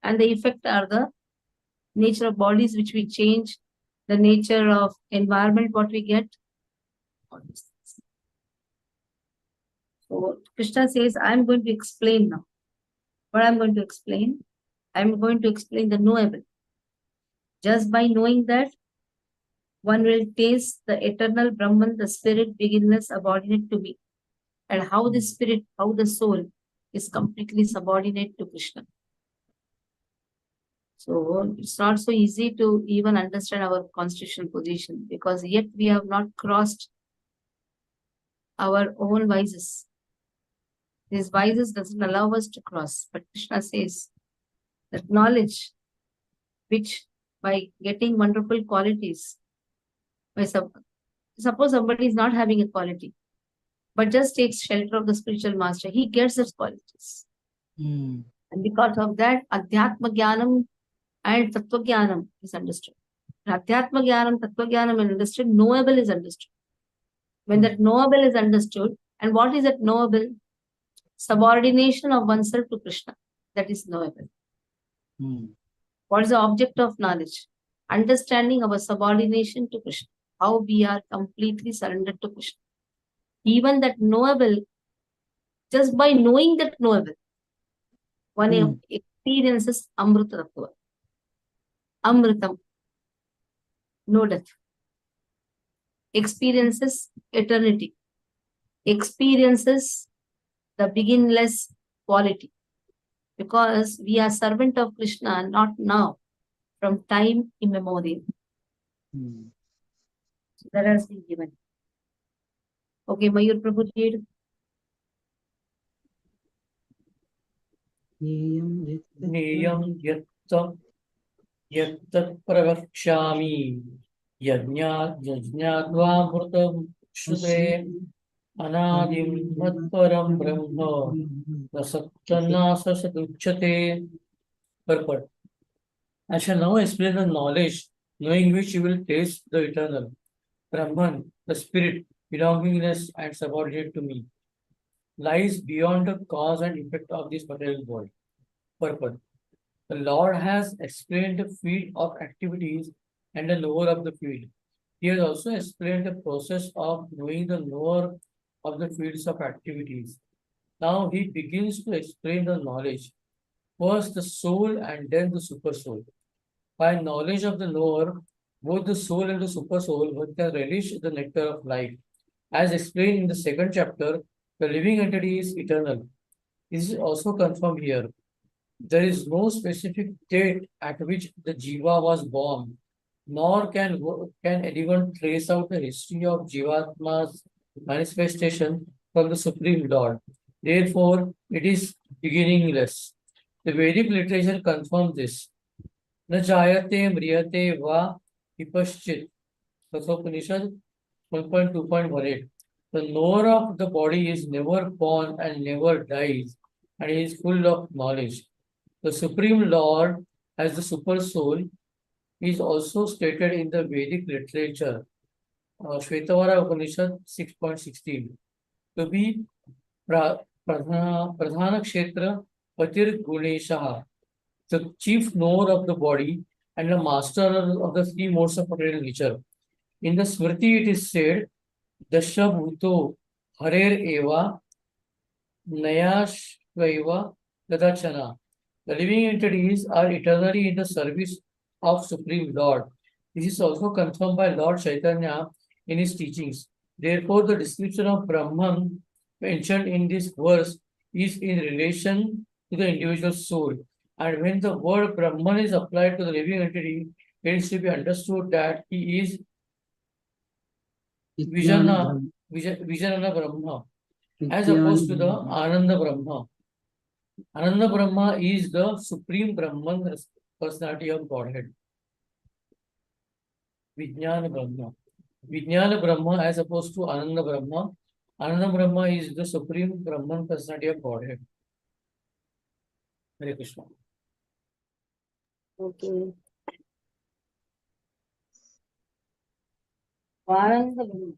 and the effect are the nature of bodies which we change, the nature of environment what we get. So Krishna says, I am going to explain now. What I am going to explain? I am going to explain the knowable. Just by knowing that, one will taste the eternal Brahman, the spirit, beginningless, subordinate to me. And how the spirit, how the soul is completely subordinate to Krishna. So it's not so easy to even understand our constitutional position because yet we have not crossed our own vices. These vices doesn't allow us to cross. But Krishna says that knowledge, which by getting wonderful qualities, suppose somebody is not having a quality, but just takes shelter of the spiritual master, he gets those qualities. And because of that, Adhyatma Jnanam and Tattva Jnanam is understood. Adhyatma Jnanam, Tattva Jnanam is understood, knowable is understood. When that knowable is understood, and what is that knowable? Subordination of oneself to Krishna. That is knowable. What is the object of knowledge? Understanding our subordination to Krishna. How we are completely surrendered to Krishna. Even that knowable, just by knowing that knowable, one experiences Amrita Tattva. Amritam. No death. Experiences eternity. Experiences the beginless quality. Because we are servant of Krishna, not now, from time immemorial. So that has been given. Okay, Mayur Prabhu, read. Niyam yattat pravakshami yajñātvā mృతం śrute anadim matparam brahma nasattanāsasaduchyate. Purport. I shall now explain the knowledge, knowing which you will taste the eternal Brahman, the spirit, belongingness and subordinate to me, lies beyond the cause and effect of this material world. Purport. The Lord has explained the field of activities and the knower of the field. He has also explained the process of knowing the knower of the fields of activities. Now he begins to explain the knowledge. first the soul and then the super soul. By knowledge of the knower, both the soul and the super soul one can relish the nectar of life. As explained in the second chapter, the living entity is eternal. This is also confirmed here. There is no specific date at which the Jiva was born, nor can anyone trace out the history of Jivatma's manifestation from the Supreme Lord. Therefore, it is beginningless. The Vedic literature confirms this. न जायते म्रियते वा विपश्चित Kathopanishad 1.2.18. The knower of the body is never born and never dies, and he is full of knowledge. The Supreme Lord, as the Super Soul, is also stated in the Vedic literature. Shvetavara Upanishad 6.16. To be Pradhana Kshetra Patir Guneshaha, the chief knower of the body and the master of the three modes of material nature. In the Smriti, it is said, Dasha Bhuto Harer Eva Nayashvaiva Gadachana. The living entities are eternally in the service of Supreme Lord. This is also confirmed by Lord Chaitanya in his teachings. Therefore, the description of Brahman mentioned in this verse is in relation to the individual soul. And when the word Brahman is applied to the living entity, it is to be understood that he is Vijnana Brahma, as opposed to the Ananda Brahma. Ananda Brahma is the supreme Brahman personality of Godhead. Vijnana Brahma. Vijnana Brahma as opposed to Ananda Brahma. Ananda Brahma is the supreme Brahman personality of Godhead. Hare Krishna. Okay. Ananda Brahma.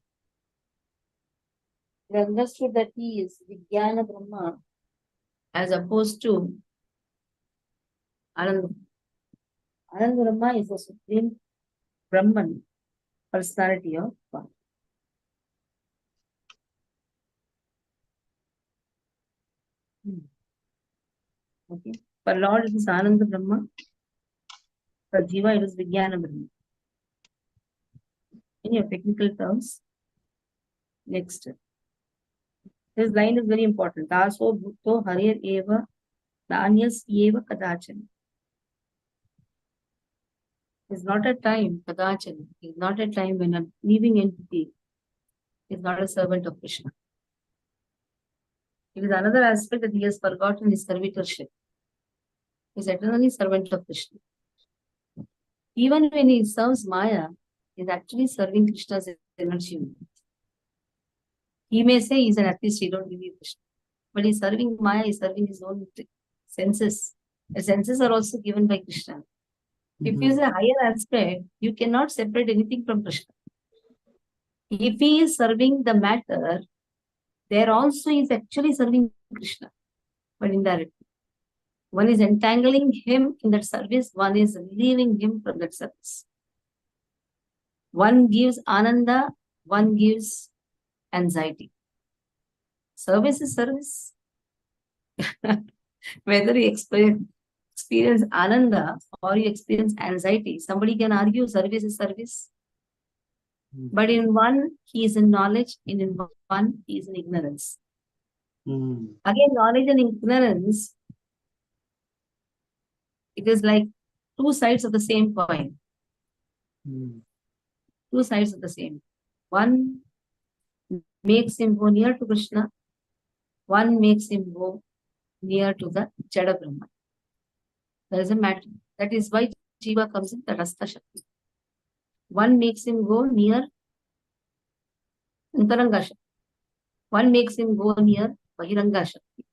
We understood that he is Vijnana Brahma as opposed to Ananda. Ananda Brahma is the supreme Brahman personality of God. Okay. For Lord it is Ananda Brahma. For Jiva it is Vijnana Brahma. In your technical terms. Next. This line is very important. Daso bhutto harir eva nanyas eva kadachan. It's not a time, kadachan. It's not a time when a living entity is not a servant of Krishna. It is another aspect that he has forgotten his servitorship. He is eternally servant of Krishna. Even when he serves Maya, he is actually serving Krishna's energy. He may say he's an atheist, he don't believe Krishna. But he's serving Maya, he's serving his own senses. The senses are also given by Krishna. If he is a higher aspect, you cannot separate anything from Krishna. If he is serving the matter, there also is actually serving Krishna, but indirectly. One is entangling him in that service, one is relieving him from that service. One gives ananda, one gives anxiety. Service is service. Whether you experience ananda or you experience anxiety, somebody can argue service is service. But in one, he is in knowledge, and in one, he is in ignorance. Again, knowledge and ignorance, it is like two sides of the same coin. Two sides of the same. One makes him go near to Krishna, one makes him go near to the Jada Brahman. There is a matter. That is why Jiva comes in the Rasta Shakti. One makes him go near Antaranga Shakti. One makes him go near Bahiranga Shakti.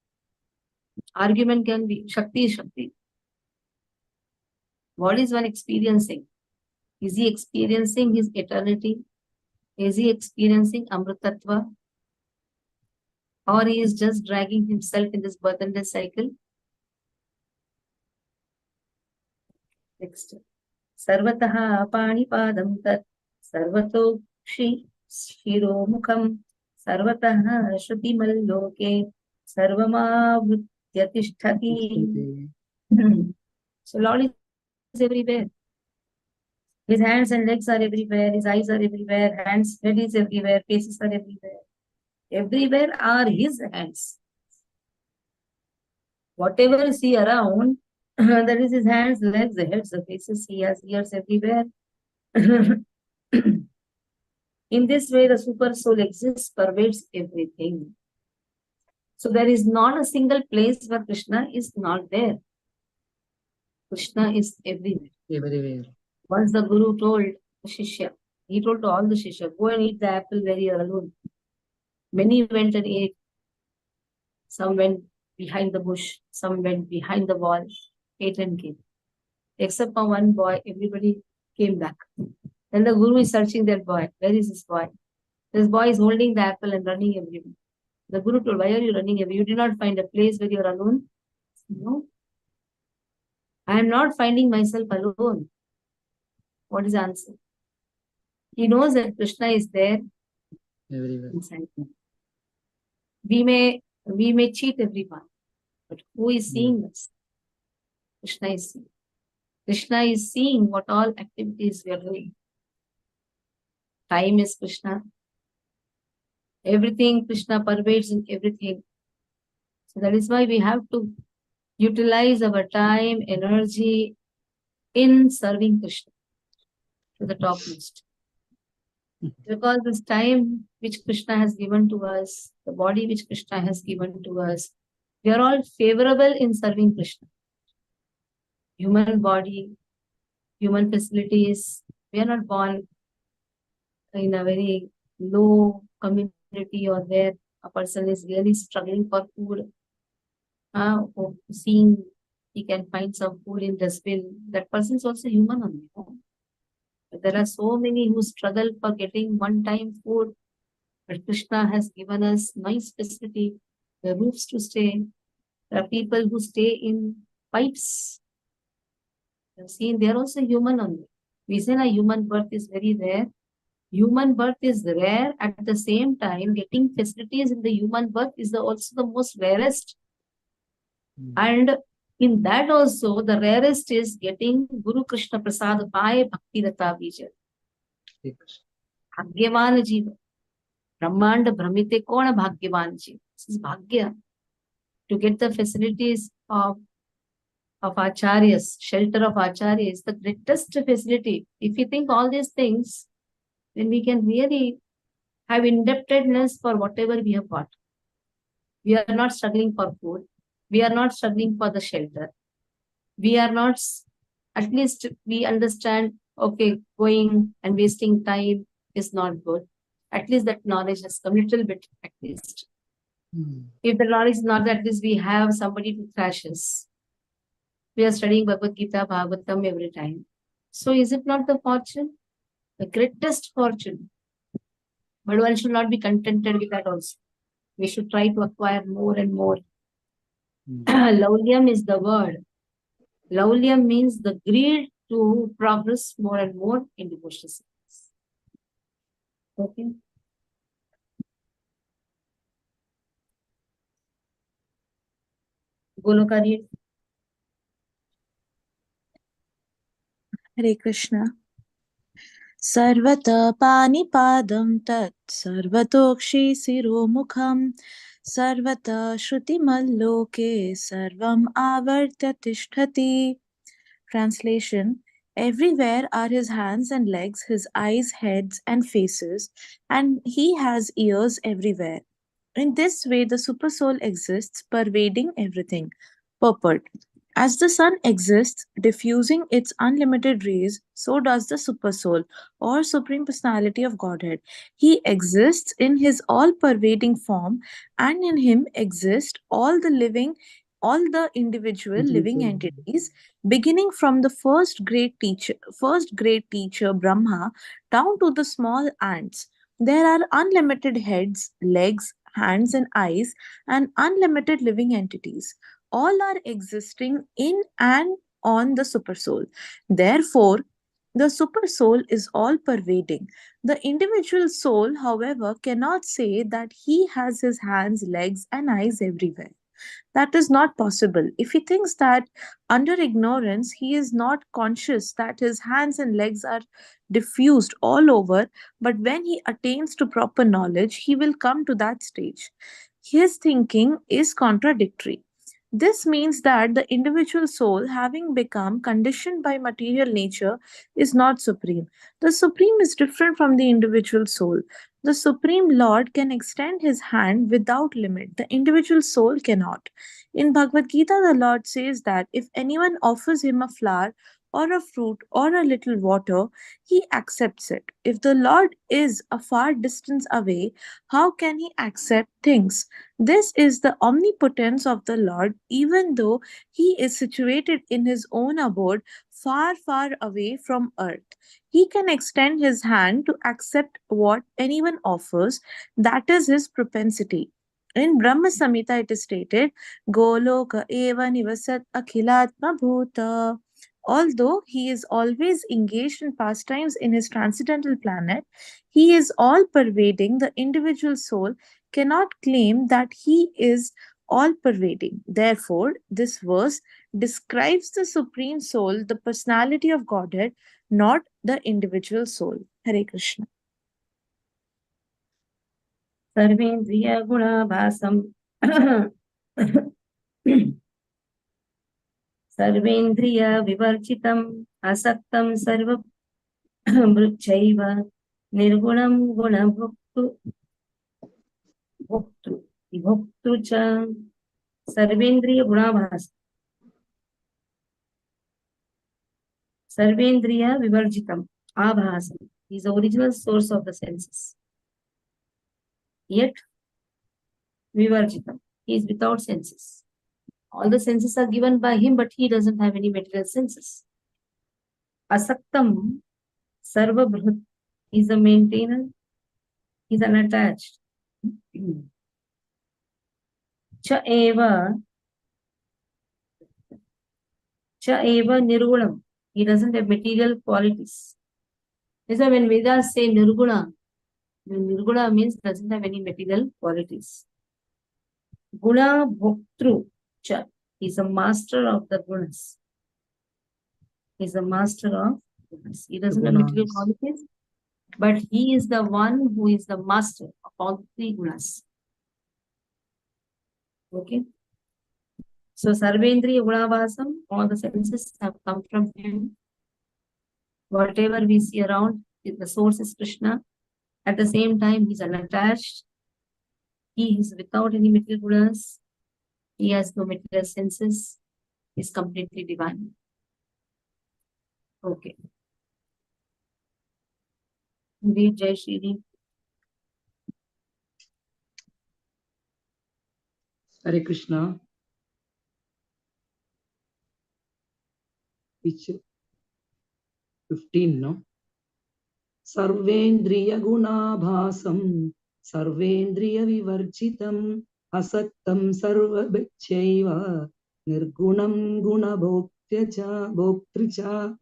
Argument can be Shakti is Shakti. What is one experiencing? Is he experiencing his eternity? Is he experiencing Amritatva? Or he is just dragging himself in this birth and death cycle? Next. Sarvataha panipadam tat sarvato shiro mukham sarvataha shruti malloke sarvama vrityatisthati. So Lord is everywhere. His hands and legs are everywhere, his eyes are everywhere, hands, head is everywhere, faces are everywhere. Everywhere are his hands. Whatever you see around, that is his hands, legs, the heads, the faces, he has ears everywhere. In this way, the super soul exists, pervades everything. So there is not a single place where Krishna is not there. Krishna is everywhere. Everywhere. Once the Guru told the Shishya, he told to all the Shishya, go and eat the apple where you are alone. Many went and ate. Some went behind the bush, some went behind the wall, ate and came. Except for one boy, everybody came back. Then the Guru is searching that boy. Where is this boy? This boy is holding the apple and running everywhere. The Guru told, why are you running everywhere? You did not find a place where you are alone? No. I am not finding myself alone. What is the answer? He knows that Krishna is there Everywhere. inside him. We may cheat everyone, but who is seeing us? Krishna is seeing. Krishna is seeing what all activities we are doing. Time is Krishna. Everything Krishna pervades in everything. So that is why we have to utilize our time, energy in serving Krishna to the topmost. Because this time which Krishna has given to us, the body which Krishna has given to us, we are all favorable in serving Krishna. Human body, human facilities, we are not born in a very low community or where a person is really struggling for food. Or seeing he can find some food in dustbin, that person is also human only. But there are so many who struggle for getting one-time food. But Krishna has given us nice facility, the roofs to stay. There are people who stay in pipes. You have seen, they are also human only. We say a human birth is very rare. Human birth is rare. At the same time, getting facilities in the human birth is also the most rarest. And in that also, the rarest is getting Guru Krishna Prasad by Bhakti Rata Bija. Bhagyavan Jiva. Brahmanda Brahmite Kona Bhagyavan Jiva. This is Bhagya. To get the facilities of acharyas, shelter of acharya is the greatest facility. If you think all these things, then we can really have indebtedness for whatever we have got. We are not struggling for food. We are not struggling for the shelter. We are not, at least we understand, okay, going and wasting time is not good. At least that knowledge has come a little bit, at least. If the knowledge is not, at least we have somebody to thrash us. We are studying Bhagavad Gita, Bhagavatam every time. So is it not the fortune? The greatest fortune. But one should not be contented with that also. We should try to acquire more and more. Laulyam is the word. Laulyam means the greed to progress more and more in devotional service. Okay. Goloka read. Hare Krishna. Sarvata panipadam tat sarvatokshi siromukham sarvata shrutimaloke sarvam avartya tishtati. Translation: everywhere are his hands and legs, his eyes, heads, and faces, and he has ears everywhere. In this way, the Supersoul exists, pervading everything. Purport: as the sun exists, diffusing its unlimited rays, so does the Supersoul, or Supreme Personality of Godhead. He exists in his all-pervading form, and in him exist all the individual living entities, beginning from the first great teacher Brahma down to the small ants. There are unlimited heads, legs, hands, and eyes, and unlimited living entities. All are existing in and on the Supersoul. Therefore, the Supersoul is all pervading. The individual soul, however, cannot say that he has his hands, legs, and eyes everywhere. That is not possible. If he thinks that under ignorance he is not conscious that his hands and legs are diffused all over, but when he attains to proper knowledge, he will come to that stage. His thinking is contradictory. This means that the individual soul, having become conditioned by material nature, is not supreme. The supreme is different from the individual soul. The Supreme Lord can extend his hand without limit. The individual soul cannot. In Bhagavad Gita, the Lord says that if anyone offers him a flower or a fruit or a little water, he accepts it. If the Lord is a far distance away, how can he accept things? This is the omnipotence of the Lord, even though he is situated in his own abode, far, far away from earth. He can extend his hand to accept what anyone offers. That is his propensity. In Brahma Samhita, it is stated, Goloka eva nivasat akhilatma bhuta. Although he is always engaged in pastimes in his transcendental planet, he is all pervading. The individual soul cannot claim that he is all pervading. Therefore, this verse describes the Supreme Soul, the personality of Godhead, not the individual soul. Hare Krishna. Sarvendriya Gunabhasam Sarvendriya Vivarchitam Asaktam Sarva Mruchaiva Nirgunam Gunabhuktu Bhuktu Bhuktu Cha Sarvendriya Gunabhasam Sarvendriya Vivarjitam Abhasam is the original source of the senses. Yet Vivarjitam, he is without senses. All the senses are given by him, but he doesn't have any material senses. Asaktam Sarva Brut is the maintainer, he is unattached. Cha eva Nirgunam, he doesn't have material qualities. That's why when Vedas say Nirguna, Nirguna means doesn't have any material qualities. Guna Bhoktru Cha is a master of the gunas. He is a master of gunas. He doesn't have material qualities, but he is the one who is the master of all three gunas. Okay. So Sarvendriya Gunavasam, all the senses have come from him. Whatever we see around, the source is Krishna. At the same time, he is unattached. He is without any material gunas. He has no material senses. He is completely divine. Okay. Read Jai Shri. Hare Krishna. Which 15, no? Sarvendriya gunabhasam Sarvendriya vivarchitam Asaktam sarvabhachaiva Nirgunam gunabhoktricha.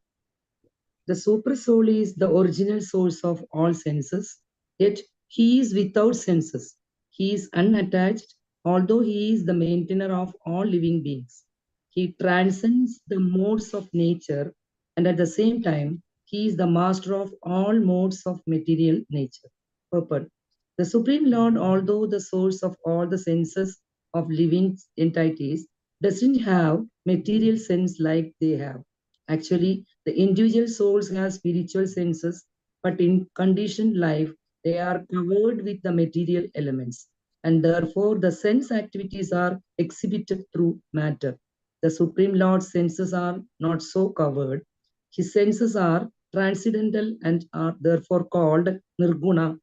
The super soul is the original source of all senses, yet he is without senses. He is unattached, although he is the maintainer of all living beings. He transcends the modes of nature, and at the same time, he is the master of all modes of material nature. Purport. The Supreme Lord, although the source of all the senses of living entities, doesn't have material sense like they have. Actually, the individual souls have spiritual senses, but in conditioned life, they are covered with the material elements, and therefore the sense activities are exhibited through matter. The Supreme Lord's senses are not so covered. His senses are transcendental and are therefore called nirguna.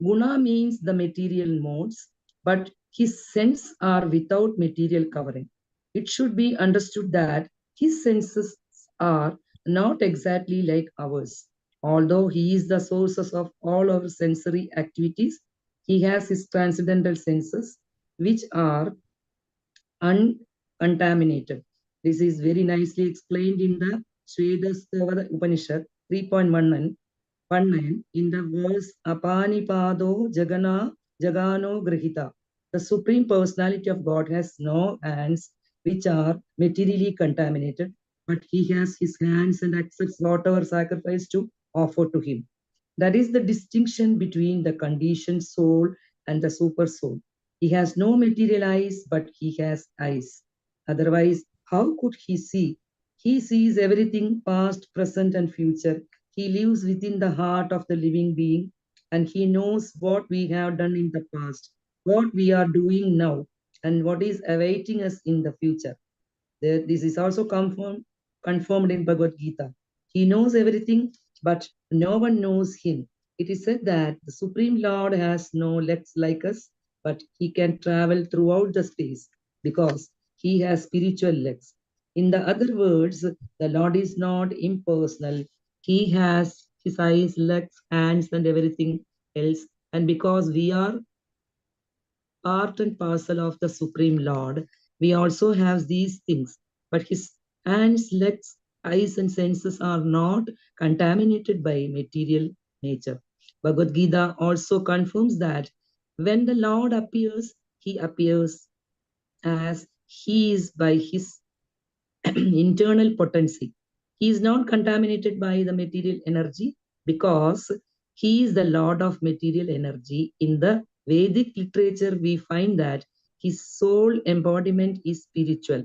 Guna means the material modes, but his senses are without material covering. It should be understood that his senses are not exactly like ours. Although he is the sources of all our sensory activities, he has his transcendental senses, which are uncontaminated. This is very nicely explained in the Shvedasthava Upanishad 3.19 in the verse Apani Pado Jagana Jagano Grihita. The Supreme Personality of God has no hands which are materially contaminated, but he has his hands and accepts whatever sacrifice to offer to him. That is the distinction between the conditioned soul and the super soul. He has no material eyes, but he has eyes. Otherwise, how could he see? He sees everything past, present, and future. He lives within the heart of the living being, and he knows what we have done in the past, what we are doing now, and what is awaiting us in the future. This is also confirmed in Bhagavad Gita. He knows everything, but no one knows him. It is said that the Supreme Lord has no legs like us, but he can travel throughout the space because he has spiritual legs. In the other words, the Lord is not impersonal. He has his eyes, legs, hands, and everything else. And because we are part and parcel of the Supreme Lord, we also have these things. But his hands, legs, eyes, and senses are not contaminated by material nature. Bhagavad Gita also confirms that when the Lord appears, he appears as he is by his internal potency. He is not contaminated by the material energy because he is the Lord of material energy. In the Vedic literature, we find that his soul embodiment is spiritual.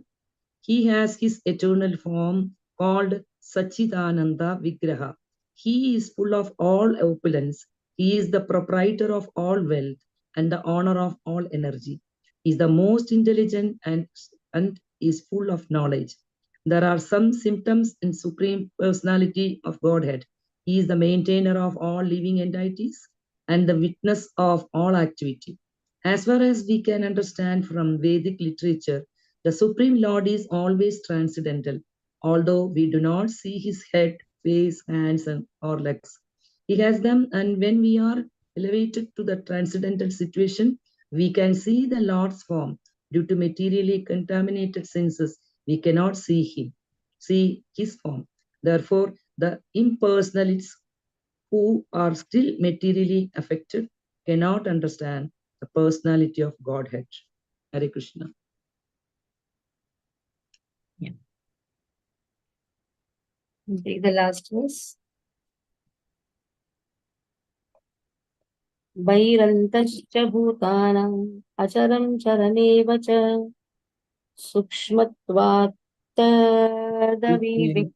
He has his eternal form called Sachidananda Vigraha. He is full of all opulence. He is the proprietor of all wealth and the honor of all energy. He is the most intelligent and is full of knowledge. There are some symptoms in Supreme Personality of Godhead. He is the maintainer of all living entities and the witness of all activity. As far as we can understand from Vedic literature, the Supreme Lord is always transcendental, although we do not see his head, face, hands, or legs. He has them, and when we are elevated to the transcendental situation, we can see the Lord's form. Due to materially contaminated senses, we cannot see his form. Therefore, the impersonalists who are still materially affected cannot understand the personality of Godhead. Hare Krishna. Take the last verse. Bhairantashcha bhutana acharam charamev cha sukshmatvat tadavi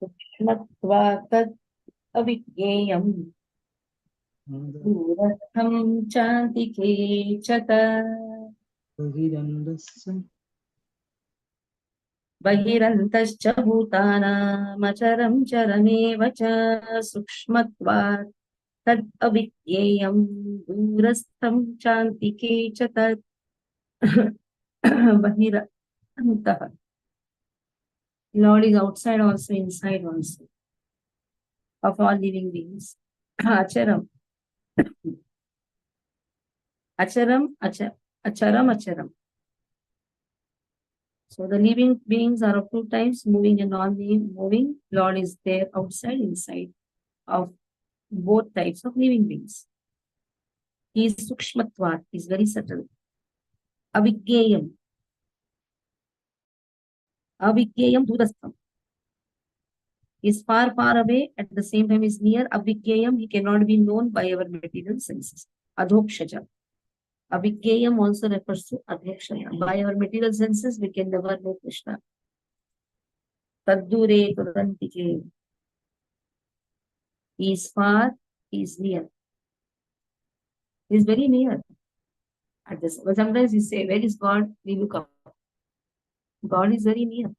sukshmatvat tadavigyeyam durastham chantike chata Bhirantashcha bhutanam charamev cha sukshmatvat tad avidyeyam durastham chantike cha tad Bhirantah. Lord is outside also, inside also, of all living beings. Acharam. Acharam. So the living beings are of two types, moving and non-moving. Lord is there outside, inside of both types of living beings. He is sukshmatvat, he is very subtle. Avigyeyam durastham. He is far, far away, at the same time is near. Avigyeyam, he cannot be known by our material senses. Adhokshaja. Avigyeyam also refers to Adhokshaja. By our material senses, we can never know Krishna. Taddure turantike. He is far, he is near. He is very near. At this, but sometimes we say, where is God? We look up. God is very near.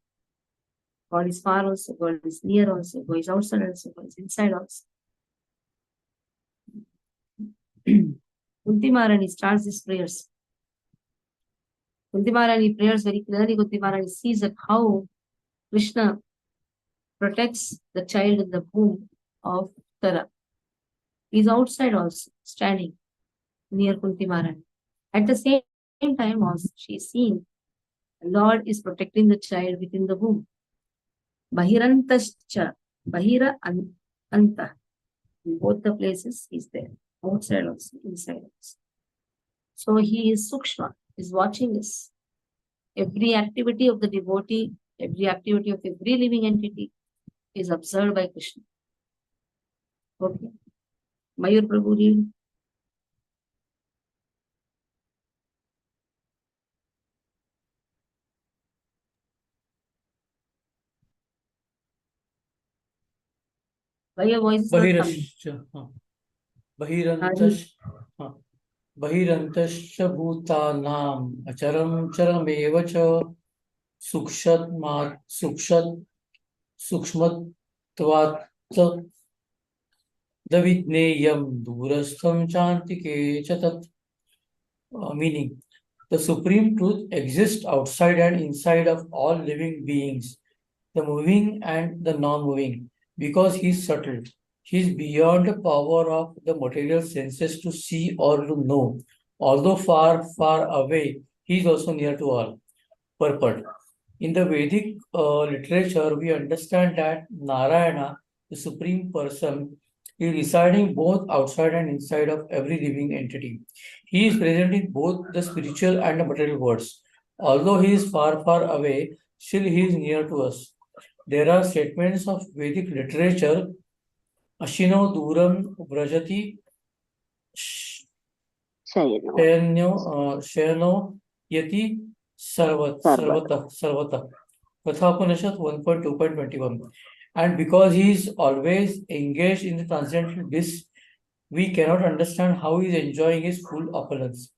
God is far also, God is near also, God is outside also, God is inside also. Kunti Maharani starts his prayers. Kunti Maharani prayers very clearly. Kunti Maharani sees that how Krishna protects the child in the womb of Tara. He is outside also, standing near Kunti Maharani. At the same time also, she is seeing the Lord is protecting the child within the womb. Bhahirantascha, Bahira Anta. In both the places, he is there. Outside also, inside also. So he is Sukshma, is watching us. Every activity of the devotee, every activity of every living entity is observed by Krishna. Okay. Mayur Prabhu, read. Why your voice is not coming? बहिरन्तश्च भूतानाम् अचरं चरमेव च सूक्ष्मत्वात् तद्विज्ञेयं दूरस्थं चान्तिके च तत्. Meaning, the supreme truth exists outside and inside of all living beings, the moving and the non-moving, because he is subtle. He is beyond the power of the material senses to see or to know. Although far, far away, he is also near to all. Purport. In the Vedic literature, we understand that Narayana, the Supreme Person, is residing both outside and inside of every living entity. He is present in both the spiritual and the material worlds. Although he is far, far away, still he is near to us. There are statements of Vedic literature, Ashino Duram Vrajati Shayano Yati Sarvata. Kathapanishad 1.2.21. And because he is always engaged in the transcendental bliss, we cannot understand how he is enjoying his full opulence.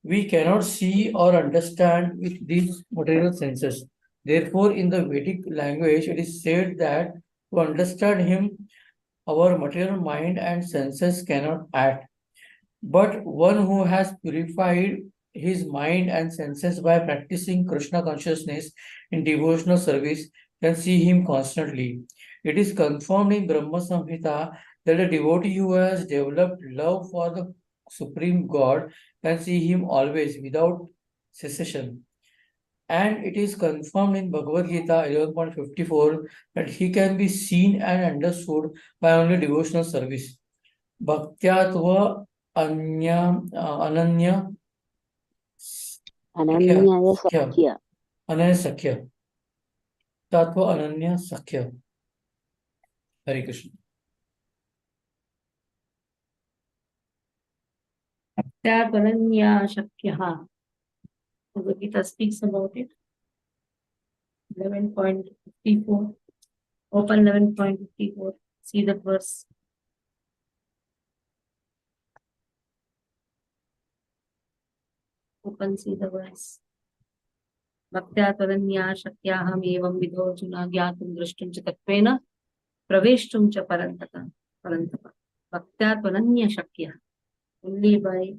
We cannot see or understand with these material senses. Therefore, in the Vedic language, it is said that to understand him, our material mind and senses cannot act. But one who has purified his mind and senses by practicing Krishna consciousness in devotional service can see him constantly. It is confirmed in Brahma Samhita that a devotee who has developed love for the Supreme God can see him always without cessation. And it is confirmed in Bhagavad Gita 11.54 that he can be seen and understood by only devotional service. Bhaktyatva Ananya Ananyaya Sakhya. Sakya. Ananya Sakhya. Tatva Ananya Sakhya. Hare Krishna. Bhaktyatvananya Shakyaha. The Gita speaks about it. 11.54. Open 11.54. See the verse. Open, see the verse. Bhaktyatvananya Shakyaham evam vidorjuna gyatum drashtum cha tattvena praveshtum cha parantapa. Bhaktyatvananya Shakyah. Only by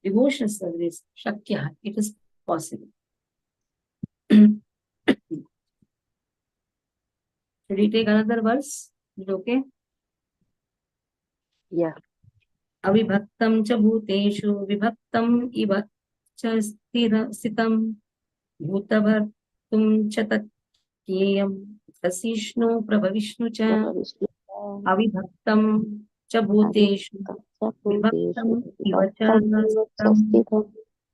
devotional service, Shakya, it is possible. Should we take another verse? Is it okay? Yeah. Avibhaktam cha bhuteshu vibhaktam iva cha stitam bhutavartum cha tatyeyam tasishnu prabhavishnu cha avibhaktam cha bhuteshu vibhaktam iva cha stitam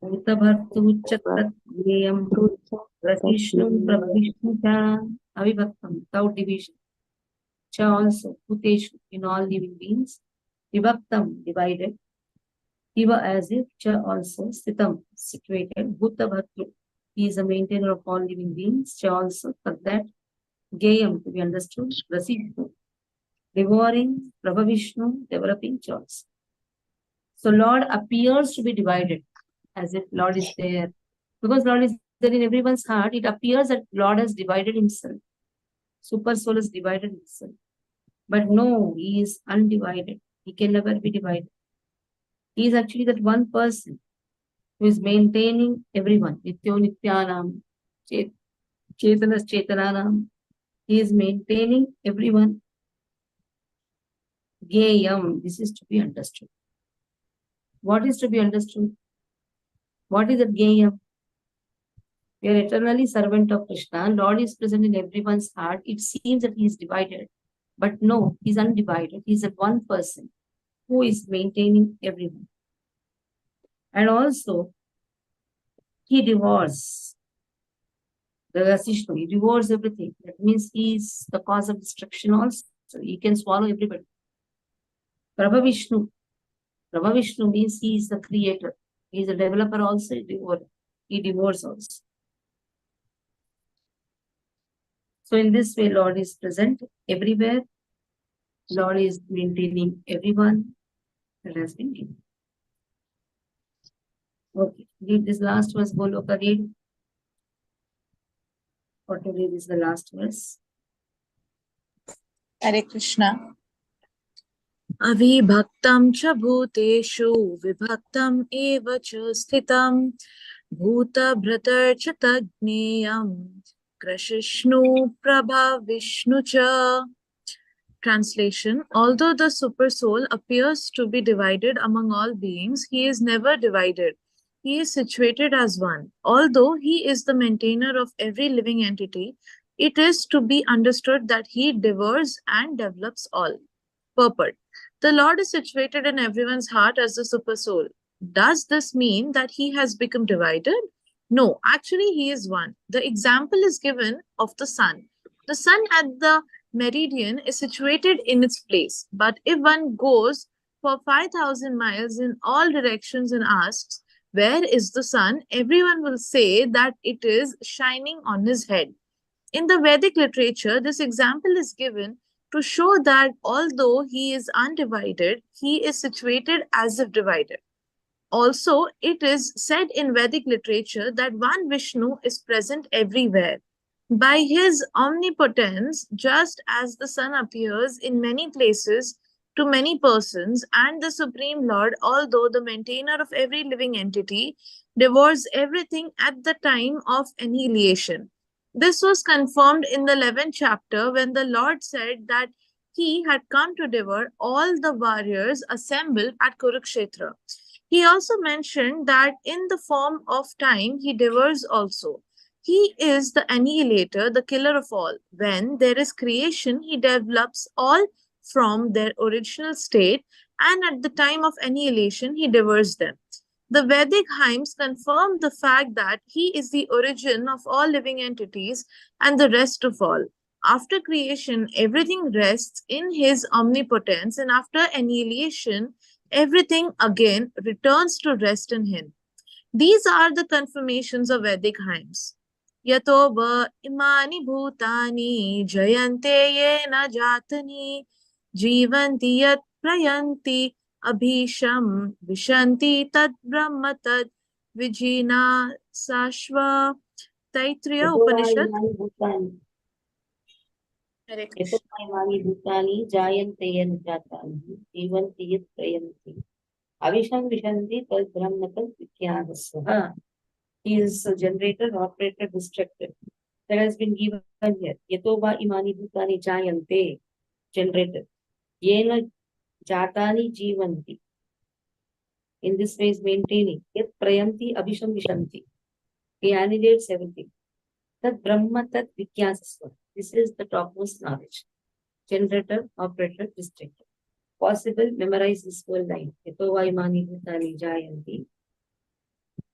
bhutavartu cha tatyeyam tasishnu prabhavishnu cha avibhaktam, without division. Cha also, bhuteshu, in all living beings. Vibhaktam, divided. Iva, as if. Cha also, stitam, situated. Bhuta bhartru, he is a maintainer of all living beings. Cha also, but that. Gayam, to be understood. Rasishnu, devouring. Prabhavishnu, developing. Cha also. So Lord appears to be divided, as if Lord is there. Because Lord is there in everyone's heart, it appears that Lord has divided himself. Super soul has divided himself. But no, he is undivided. He can never be divided. He is actually that one person who is maintaining everyone. Nityo Nityanam, Chetanas Chetananam. He is maintaining everyone. Gayam, this is to be understood. What is to be understood? What is that Gayam? We are eternally servant of Krishna. Lord is present in everyone's heart. It seems that he is divided. But no, he is undivided. He is that one person who is maintaining everyone. And also, he devours the Vasishnu, he devours everything. That means he is the cause of destruction also. He can swallow everybody. Prabha Vishnu means he is the creator. He is a developer also, he devours also. So in this way, Lord is present everywhere. Lord is maintaining everyone that has been given. Okay, read this last verse, Goloka, read. What to read is the last verse. Hare Krishna. Avibhaktam cha bhuteshu vibhaktam eva cha sthitam bhuta bhratar cha tagneyam krashishnu prabha vishnu cha. Translation: although the Supersoul appears to be divided among all beings, he is never divided. He is situated as one. Although he is the maintainer of every living entity, it is to be understood that he devours and develops all. Purport: the Lord is situated in everyone's heart as the Supersoul. Does this mean that he has become divided? No, actually, he is one. The example is given of the sun. The sun at the meridian is situated in its place, but if one goes for 5,000 miles in all directions and asks, where is the sun? Everyone will say that it is shining on his head. In the Vedic literature, this example is given to show that although he is undivided, he is situated as if divided. Also, it is said in Vedic literature that one Vishnu is present everywhere. By his omnipotence, just as the sun appears in many places to many persons, and the Supreme Lord, although the maintainer of every living entity, devours everything at the time of annihilation. This was confirmed in the 11th chapter when the Lord said that he had come to devour all the warriors assembled at Kurukshetra. He also mentioned that in the form of time he devours also. He is the annihilator, the killer of all. When there is creation, he develops all from their original state, and at the time of annihilation, he devours them. The Vedic hymns confirm the fact that he is the origin of all living entities and the rest of all. After creation, everything rests in his omnipotence, and after annihilation, everything again returns to rest in him. These are the confirmations of Vedic hymns. Yato va imani bhutani jayante yena jatani jivanti yat prayanti abhisham vishanti tad brahma tad vijina sashva. Taittiriya Upanishad. Hare Krishna. Bhutani jayante yen jatani jivanti yat prayanti avisham vishanti tad brahma tad vikyadasvaha. He is a generator, operator, destructor. That has been given here. Yatova imani bhutani jayante, generator. Yena jatani jivanti. In this way is maintaining. Yat prayanti abhisham vishanti. He annihilates everything. Tad brahma tad vikyasasva. This is the topmost knowledge. Generator, operator, destructor. Possible, memorize this whole line. Yatova imani bhutani jayanti.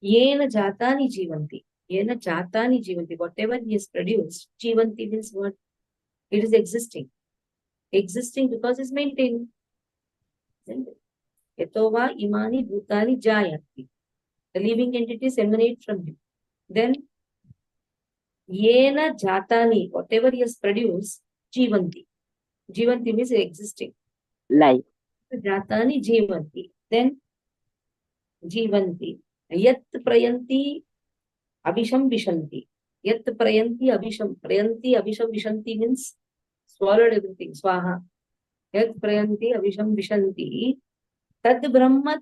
Yena jatani jivanti. Yena jatani jivanti. Whatever he has produced, jivanti means what? It is existing. Existing because it's maintaining. Yatova imani bhutani jayanti. The living entities emanate from him. Then Yena jatani, whatever he has produced, jivanti. Jivanti means existing. Life. Jatani jivanti. Then jivanti. Yat prayanti abhisham vishanti. Yat prayanti abhisham. Prayanti abhisham vishanti means swallowed everything. Swaha. Yat prayanti abhisham vishanti. Tad brahma.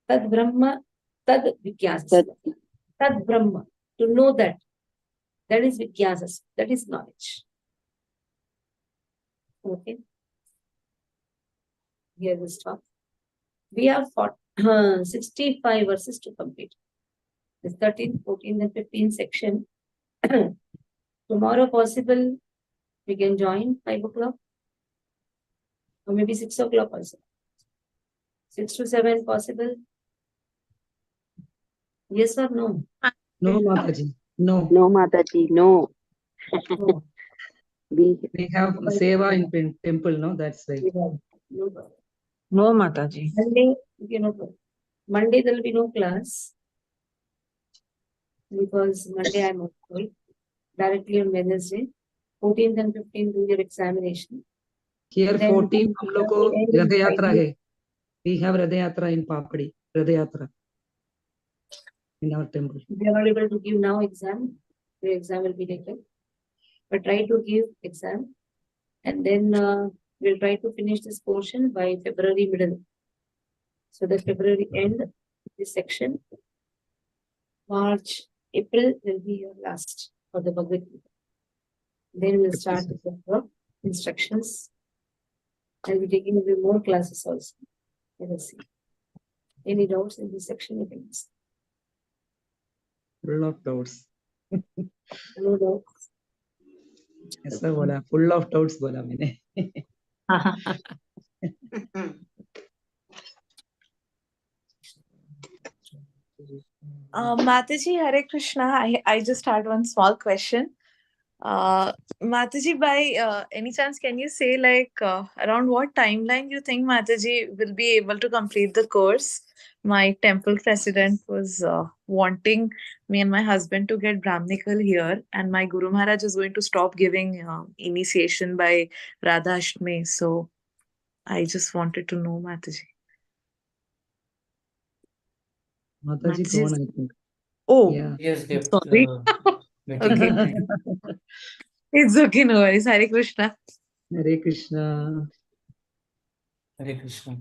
Tad brahma. Tad vikyasas. Tad brahma. To know that. That is vikyasas. That is knowledge. Okay. Here we stop. We have 65 verses to complete. The 13th, 14th, and 15th section. Tomorrow, possible, we can join 5 o'clock. Or maybe 6 o'clock also. 6 to 7 possible. Yes or no? No, Mataji. No. No, Mataji, no. No. We We have seva in temple, no? That's right. No. No, Mataji. Monday, Monday there will be no class because Monday I'm at school. Directly on Wednesday, 14th and 15th do your examination. Here Then 14 हम लोग को end in रथ यात्रा Friday. है. We have Radha Yatra in Papadi. Radha Yatra in our temple. If you are not able to give now exam, your exam will be later. But try to give exam, and then we'll try to finish this portion by February middle. So the February end, this section, March, April will be your last for the Bhagavad Gita. Then we'll start with the instructions. I'll be taking away more classes also. Let us see. Any doubts in this section? You can ask. Full of doubts. No doubts. ऐसा बोला, full of doubts बोला मैंने. Mataji, Hare Krishna. I just had one small question. Mataji, by any chance, can you say around what timeline you think Mataji will be able to complete the course? My temple president was wanting me and my husband to get Brahminical here, and my Guru Maharaj is going to stop giving initiation by Radha Ashtami. So I just wanted to know, Mataji. Mataji Mataji is- gone, I think. Oh, Yeah. Yes, kept sorry. meeting. Okay. It's okay, no worries. Hare Krishna. Hare Krishna. Hare Krishna.